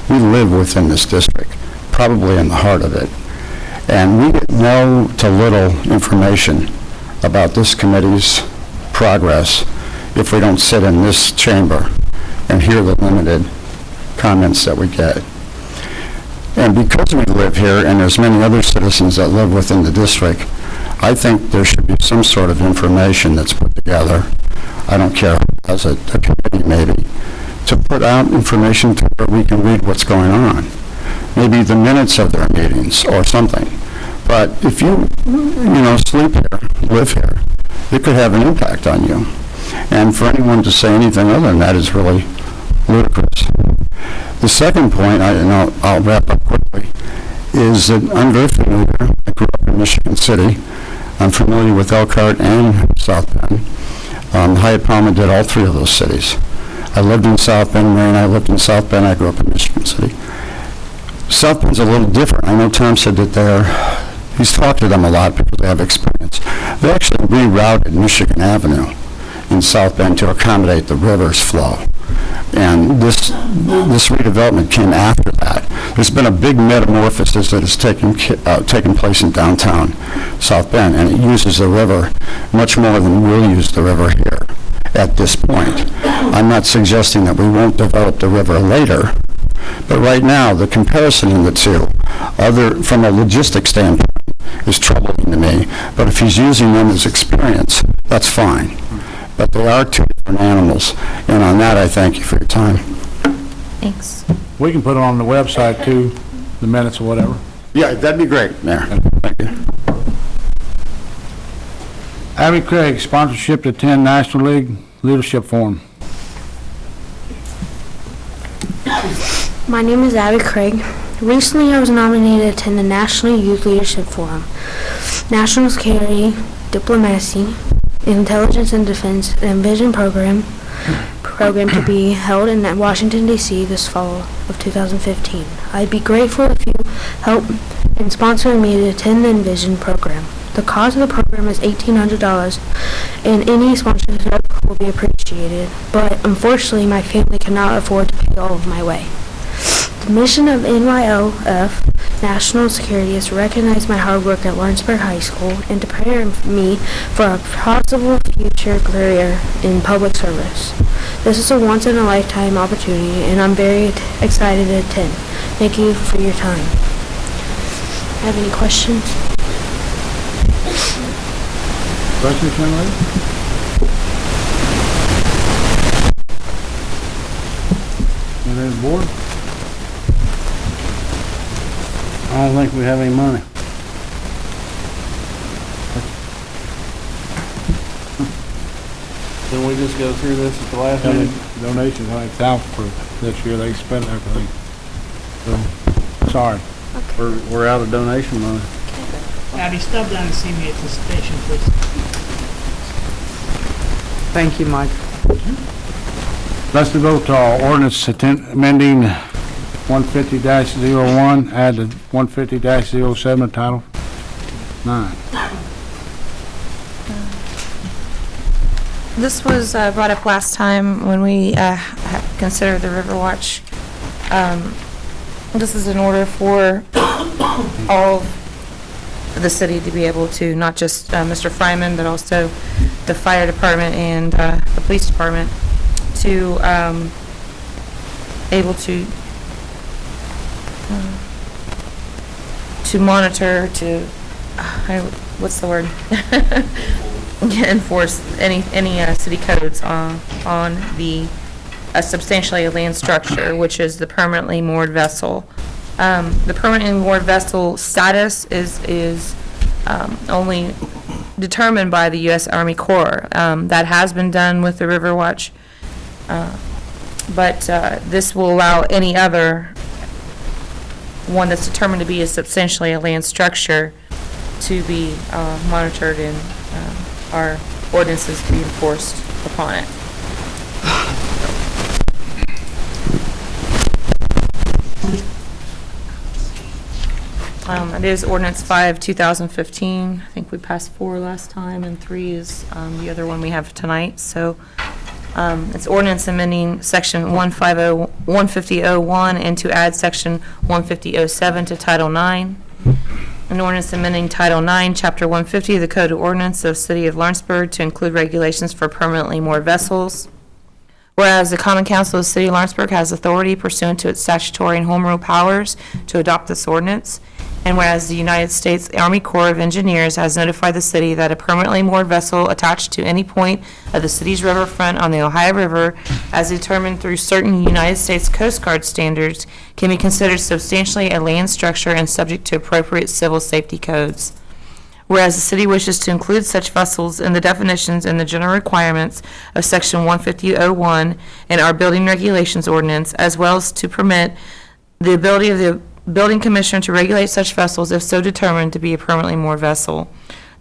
We live within this district, probably in the heart of it. And we get no to little information about this committee's progress if we don't sit in this chamber and hear the limited comments that we get. And because we live here, and there's many other citizens that live within the district, I think there should be some sort of information that's put together. I don't care, as a committee maybe, to put out information to where we can read what's going on. Maybe the minutes of their meetings or something. But if you sleep here, live here, it could have an impact on you. And for anyone to say anything other than that is really ludicrous. The second point, and I'll wrap up quickly, is that I'm very familiar. I grew up in Michigan City. I'm familiar with Elkhart and South Bend. Hyatt Palmer did all three of those cities. I lived in South Bend. Mary and I lived in South Bend. I grew up in Michigan City. South Bend's a little different. I know Tom said that he's talked to them a lot because they have experience. They actually rerouted Michigan Avenue in South Bend to accommodate the river's flow. And this redevelopment came after that. There's been a big metamorphosis that has taken place in downtown South Bend, and it uses the river much more than we'll use the river here at this point. I'm not suggesting that we won't develop the river later, but right now, the comparison in the two, from a logistic standpoint, is troubling to me. But if he's using them as experience, that's fine. But they are two different animals, and on that, I thank you for your time. Thanks. We can put it on the website too, the minutes or whatever. Yeah, that'd be great, Mayor. Thank you. Abby Craig, sponsorship to attend National League Leadership Forum. My name is Abby Craig. Recently, I was nominated to attend the National Youth Leadership Forum, National Security, Diplomacy, Intelligence and Defense, and Vision program to be held in Washington, D.C. this fall of 2015. I'd be grateful if you help in sponsoring me to attend the Envision program. The cost of the program is $1,800, and any sponsorship will be appreciated, but unfortunately my family cannot afford to pay all of my way. The mission of NYLF, National Security, is to recognize my hard work at Lawrenceburg High School and to prepare me for a possible future career in public service. This is a once-in-a-lifetime opportunity, and I'm very excited to attend. Thank you for your time. Have any questions? Questions, young lady? Anything on the board? I don't think we have any money. Didn't we just go through this at the last meeting? Donations, I think, out for this year, they spent everything. So, sorry. We're out of donation money. Abby, stop down and see me at the station, please. Thank you, Mike. Let's vote to our ordinance amending 150-01, add the 150-07 Title 9. This was brought up last time when we considered the Riverwatch. This is in order for all of the city to be able to, not just Mr. Fryman, but also the fire department and the police department, to able to monitor, what's the word? Enforce any city codes on the substantially land structure, which is the permanently moored vessel. The permanently moored vessel status is only determined by the U.S. Army Corps. That has been done with the Riverwatch, but this will allow any other one that's determined to be a substantially a land structure to be monitored and our ordinances to be enforced upon it. It is ordinance 5, 2015. I think we passed 4 last time, and 3 is the other one we have tonight. So it's ordinance amending section 150.01 and to add section 150.07 to Title 9. An ordinance amending Title 9, Chapter 150 of the Code of Ordinance of City of Lawrenceburg to include regulations for permanently moored vessels. Whereas the Common Council of the City of Lawrenceburg has authority pursuant to its statutory and home rule powers to adopt this ordinance, and whereas the United States Army Corps of Engineers has notified the city that a permanently moored vessel attached to any point of the city's riverfront on the Ohio River, as determined through certain United States Coast Guard standards, can be considered substantially a land structure and subject to appropriate civil safety codes. Whereas the city wishes to include such vessels in the definitions and the general requirements of Section 150.01 in our building regulations ordinance, as well as to permit the ability of the building commissioner to regulate such vessels if so determined to be a permanently moored vessel.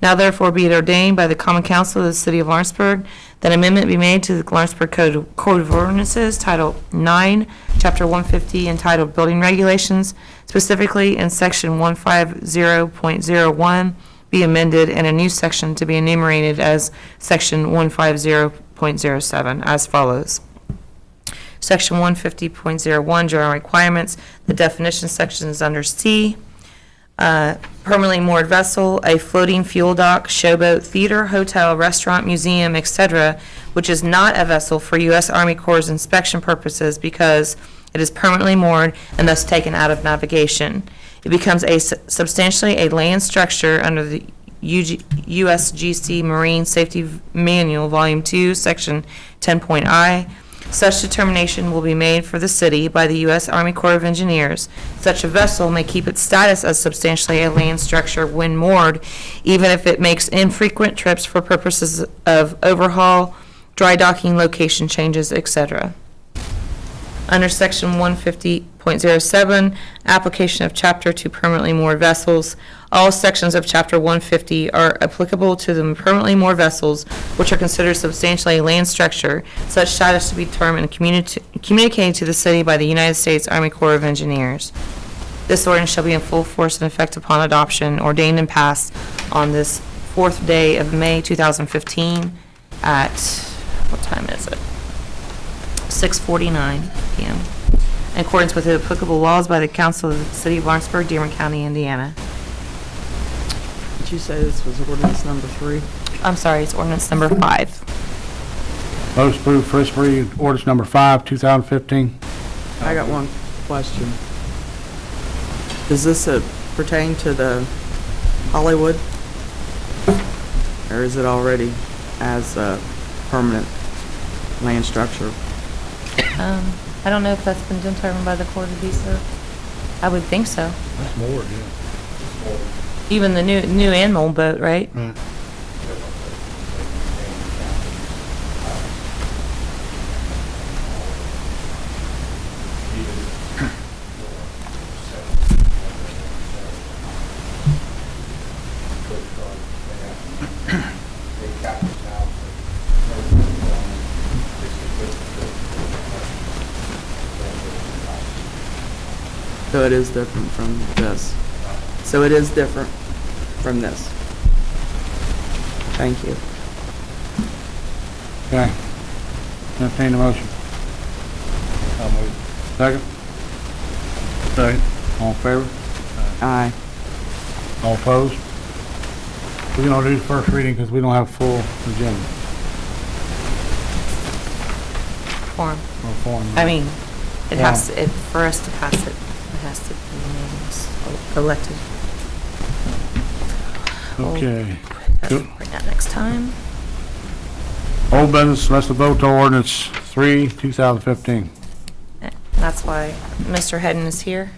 Now therefore be it ordained by the Common Council of the City of Lawrenceburg that amendment be made to the Lawrenceburg Code of Ordinances, Title 9, Chapter 150, entitled Building Regulations, specifically in Section 150.01, be amended and a new section to be enumerated as Section 150.07 as follows. Section 150.01, general requirements. The definition section is under C. Permanently moored vessel, a floating fuel dock, showboat, theater, hotel, restaurant, museum, etc., which is not a vessel for U.S. Army Corps' inspection purposes because it is permanently moored and thus taken out of navigation. It becomes substantially a land structure under the USGC Marine Safety Manual, Volume 2, Section 10.I. Such determination will be made for the city by the U.S. Army Corps of Engineers. Such a vessel may keep its status as substantially a land structure when moored, even if it makes infrequent trips for purposes of overhaul, dry docking, location changes, etc. Under Section 150.07, application of Chapter to permanently moored vessels, all sections of Chapter 150 are applicable to the permanently moored vessels, which are considered substantially a land structure, such status to be determined and communicated to the city by the United States Army Corps of Engineers. This ordinance shall be in full force and effect upon adoption, ordained and passed on this 4th day of May 2015 at, what time is it? 6:49 p.m. In accordance with the applicable laws by the Council of the City of Lawrenceburg, Dearborn County, Indiana. Did you say this was ordinance number 3? I'm sorry, it's ordinance number 5. Most approved, first reading, ordinance number 5, 2015. I got one question. Does this pertain to the Hollywood? Or is it already as a permanent land structure? I don't know if that's been determined by the court to be so. I would think so. That's more, yeah. Even the new animal boat, right? Right. So it is different from this. So it is different from this. Thank you. Okay. Entertain the motion. Second? Second. All in favor? Aye. All opposed? We can only do the first reading because we don't have full agenda Form. or form. I mean, it Yeah. has to, for us to pass it, it has to be unanimous, elected. Okay. Bring that next time. Old business, let's vote to ordinance 3, 2015. That's why Mr. Hedden is here.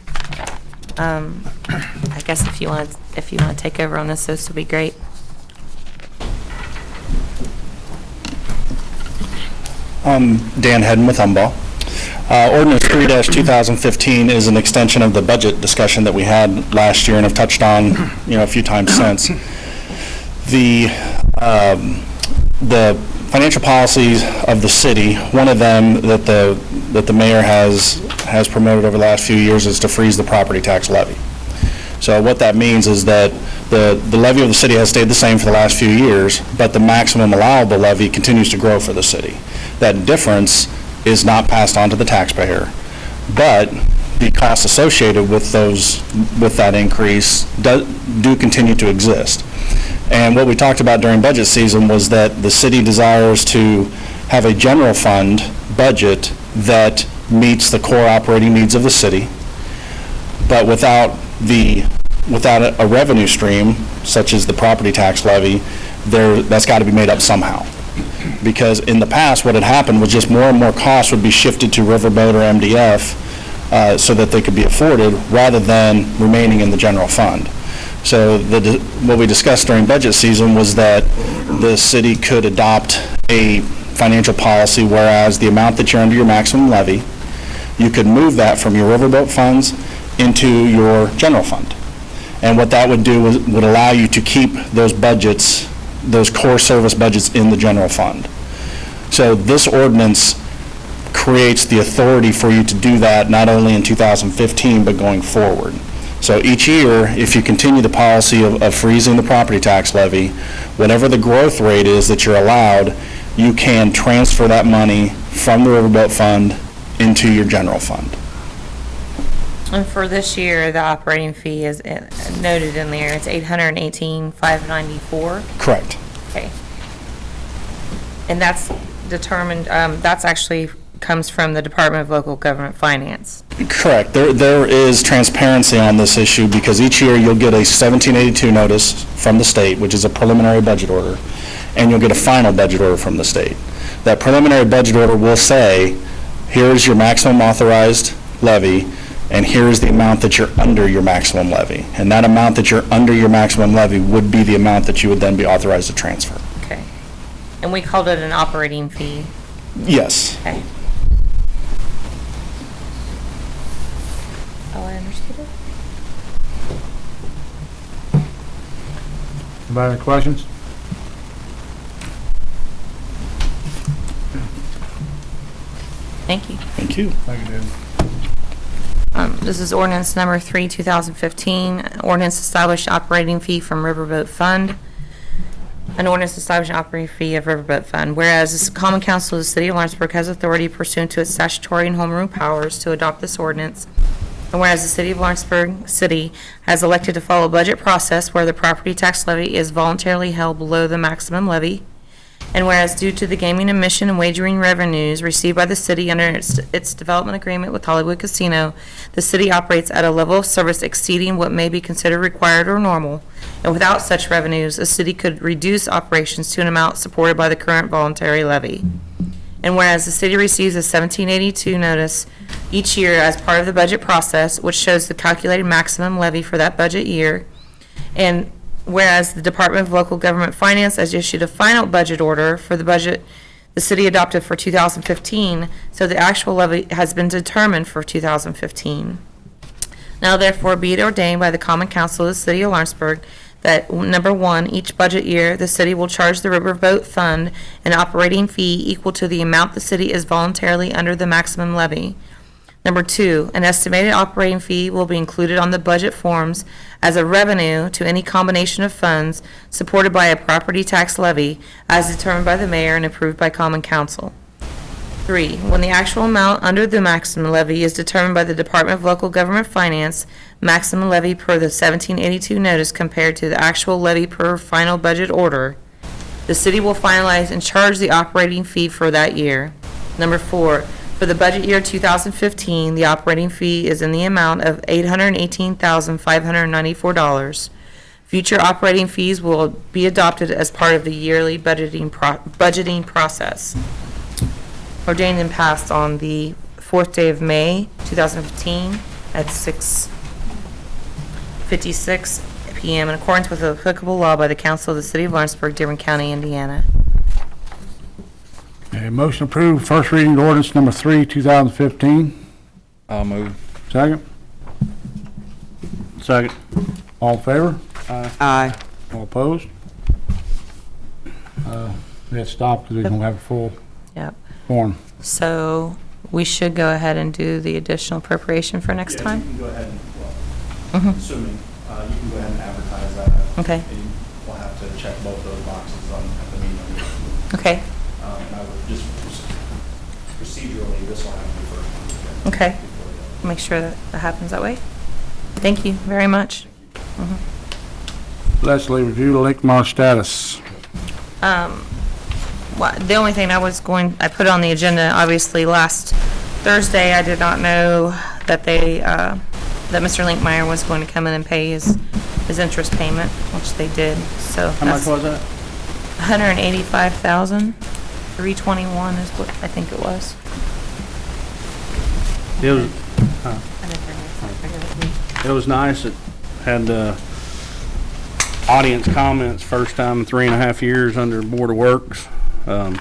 I guess if you want to take over on this would be great. Dan Hedden with Humboldt. Ordinance 3-2015 is an extension of the budget discussion that we had last year and have touched on, a few times since. The financial policies of the city, one of them that the mayor has promoted over the last few years is to freeze the property tax levy. So what that means is that the levy of the city has stayed the same for the last few years, but the maximum allowable levy continues to grow for the city. That difference is not passed on to the taxpayer, but the costs associated with that increase do continue to exist. And what we talked about during budget season was that the city desires to have a general fund budget that meets the core operating needs of the city, but without a revenue stream, such as the property tax levy, that's got to be made up somehow. Because in the past, what had happened was just more and more costs would be shifted to Riverboat or MDF so that they could be afforded, rather than remaining in the general fund. So what we discussed during budget season was that the city could adopt a financial policy, whereas the amount that you're under your maximum levy, you could move that from your riverboat funds into your general fund. And what that would do would allow you to keep those budgets, those core service budgets, in the general fund. So this ordinance creates the authority for you to do that, not only in 2015, but going forward. So each year, if you continue the policy of freezing the property tax levy, whatever the growth rate is that you're allowed, you can transfer that money from the riverboat fund into your general fund. And for this year, the operating fee is noted in there. It's $818,594. Correct. Okay. And that's determined, that's actually comes from the Department of Local Government Finance. Correct. There is transparency on this issue, because each year you'll get a 1782 notice from the state, which is a preliminary budget order, and you'll get a final budget order from the state. That preliminary budget order will say, here's your maximum authorized levy, and here's the amount that you're under your maximum levy. And that amount that you're under your maximum levy would be the amount that you would then be authorized to transfer. Okay. And we called it an operating fee. Yes. Okay. Oh, I understood it. Anybody have any questions? Thank you. Thank you. Thank you, David. This is ordinance number 3, 2015. Ordinance establish operating fee from Riverboat Fund. An ordinance establishing operating fee of Riverboat Fund. Whereas the Common Council of the City of Lawrenceburg has authority pursuant to its statutory and home rule powers to adopt this ordinance. And whereas the City of Lawrenceburg City has elected to follow a budget process where the property tax levy is voluntarily held below the maximum levy. And whereas due to the gaming admission and wagering revenues received by the city under its development agreement with Hollywood Casino, the city operates at a level of service exceeding what may be considered required or normal. And without such revenues, the city could reduce operations to an amount supported by the current voluntary levy. And whereas the city receives a 1782 notice each year as part of the budget process, which shows the calculated maximum levy for that budget year, and whereas the Department of Local Government Finance has issued a final budget order for the budget the city adopted for 2015, so the actual levy has been determined for 2015. Now therefore be it ordained by the Common Council of the City of Lawrenceburg that, number 1, each budget year, the city will charge the Riverboat Fund an operating fee equal to the amount the city is voluntarily under the maximum levy. Number 2, an estimated operating fee will be included on the budget forms as a revenue to any combination of funds supported by a property tax levy as determined by the mayor and approved by Common Council. 3, when the actual amount under the maximum levy is determined by the Department of Local Government Finance, maximum levy per the 1782 notice compared to the actual levy per final budget order, the city will finalize and charge the operating fee for that year. Number 4, for the budget year 2015, the operating fee is in the amount of $818,594. Future operating fees will be adopted as part of the yearly budgeting process. Ordained and passed on the 4th day of May 2015 at 6:56 p.m. in accordance with the applicable law by the Council of the City of Lawrenceburg, Dearborn County, Indiana. A motion approved, first reading ordinance number 3, 2015. I'll move. Second? Second. All in favor? Aye. All opposed? We had to stop because we don't have a full Yep. form. So we should go ahead and do the additional appropriation for next time? You can go ahead and, Mhm. assuming, You can go ahead and advertise that. Okay. And we'll have to check both those boxes at the meeting. Okay. And I would just, procedurally, this will have to be first. Okay. Make sure that that happens that way. Thank you very much. Leslie, review Linkmar status. The only thing I put on the agenda, obviously, last Thursday, I did not know that that Mr. Linkmeyer was going to come in and pay his interest payment, which they did, so. How much was that? $185,321 is what I think it was. It was nice. It had audience comments, first time in 3.5 years under Board of Works. So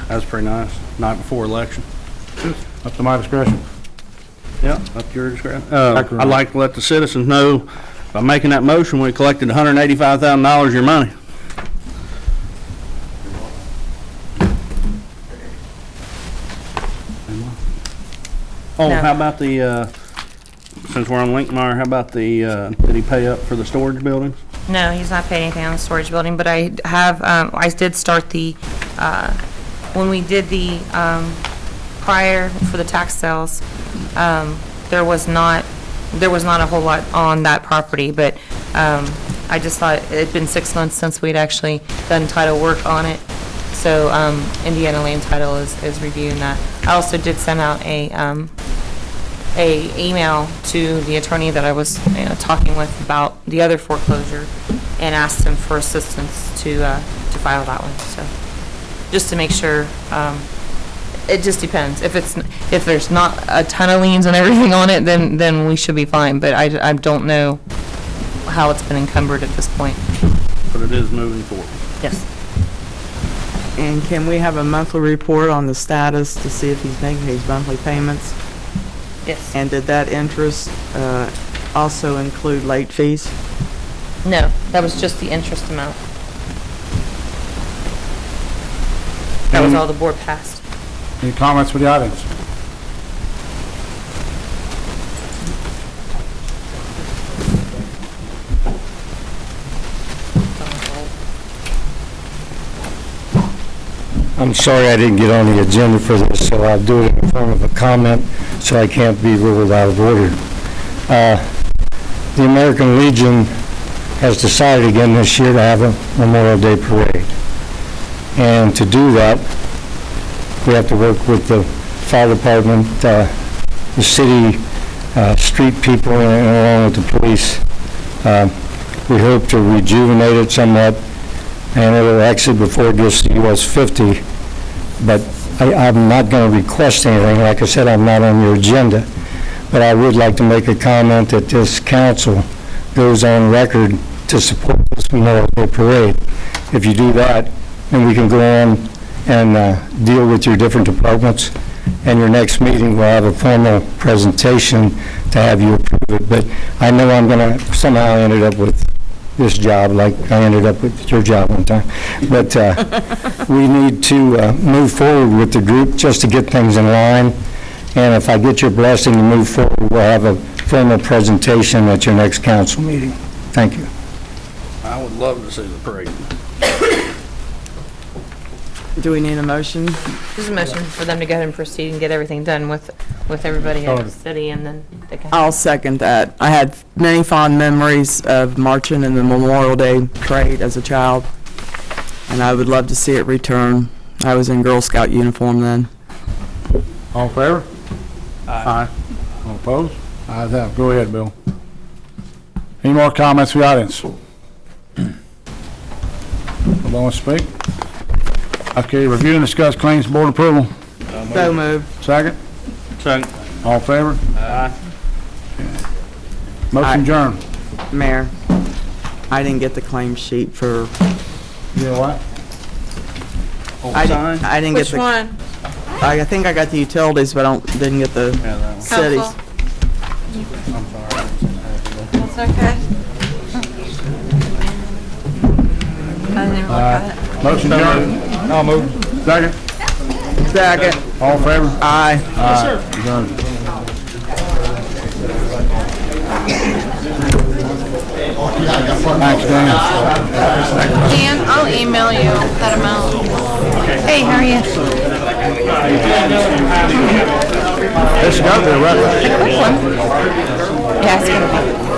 that was pretty nice. Night before election. Up to my discretion. Yeah, up to your discretion. I'd like to let the citizens know, by making that motion, we collected $185,000 of your money. Oh, No. how about since we're on Linkmeyer, how about did he pay up for the storage buildings? No, he's not paying anything on the storage building, but I have, I did start when we did the, prior for the tax sales, there was not a whole lot on that property, but, I just thought it'd been 6 months since we'd actually done title work on it. So, Indiana Land Title is reviewing that. I also did send out a email to the attorney that I was talking with about the other foreclosure and asked him for assistance to file that one. So just to make sure, it just depends. If there's not a ton of liens and everything on it, then we should be fine. But I don't know how it's been encumbered at this point. But it is moving forward. Yes. And can we have a monthly report on the status to see if he's making his monthly payments? Yes. And did that interest also include late fees? No, that was just the interest amount. That was all the board passed. Any comments from the audience? I'm sorry I didn't get on the agenda for this, so I'll do it in the form of a comment, so I can't be ruled out of order. The American Legion has decided again this year to have a Memorial Day parade. And to do that, we have to work with the fire department, the city, street people, and along with the police. We hope to rejuvenate it somewhat, and it'll exit before it gets to US 50. But I'm not going to request anything. Like I said, I'm not on your agenda. But I would like to make a comment that this council goes on record to support this Memorial Day parade. If you do that, then we can go on and deal with your different departments. And your next meeting will have a formal presentation to have you approve it. But I know I'm going to somehow ended up with this job like I ended up with your job one time. But we need to move forward with the group just to get things in line. And if I get your blessing to move forward, we'll have a formal presentation at your next council meeting. Thank you. I would love to see the parade. Do we need a motion? Just a motion for them to go ahead and proceed and get everything done with everybody at the city, and then they can. I'll second that. I had many fond memories of marching in the Memorial Day parade as a child, and I would love to see it return. I was in Girl Scout uniform then. All in favor? Aye. All opposed? Ayes have. Go ahead, Bill. Any more comments from the audience? Nobody wants to speak? Okay, review and discuss claims board approval. So moved. Second? Second. All in favor? Aye. Motion adjourned. Mayor, I didn't get the claim sheet for, You know what? I didn't get Which the. one? I think I got the utilities, but didn't get the cities. Council? That's okay. I didn't even look at it. Motion adjourned. I'll move. Second? Second. All in favor? Aye. Yes, sir. Adjourned. Thanks, Dan. Dan, I'll email you that amount. Hey, how are you? This has got to be a record. Quick one. Yeah, it's gonna be.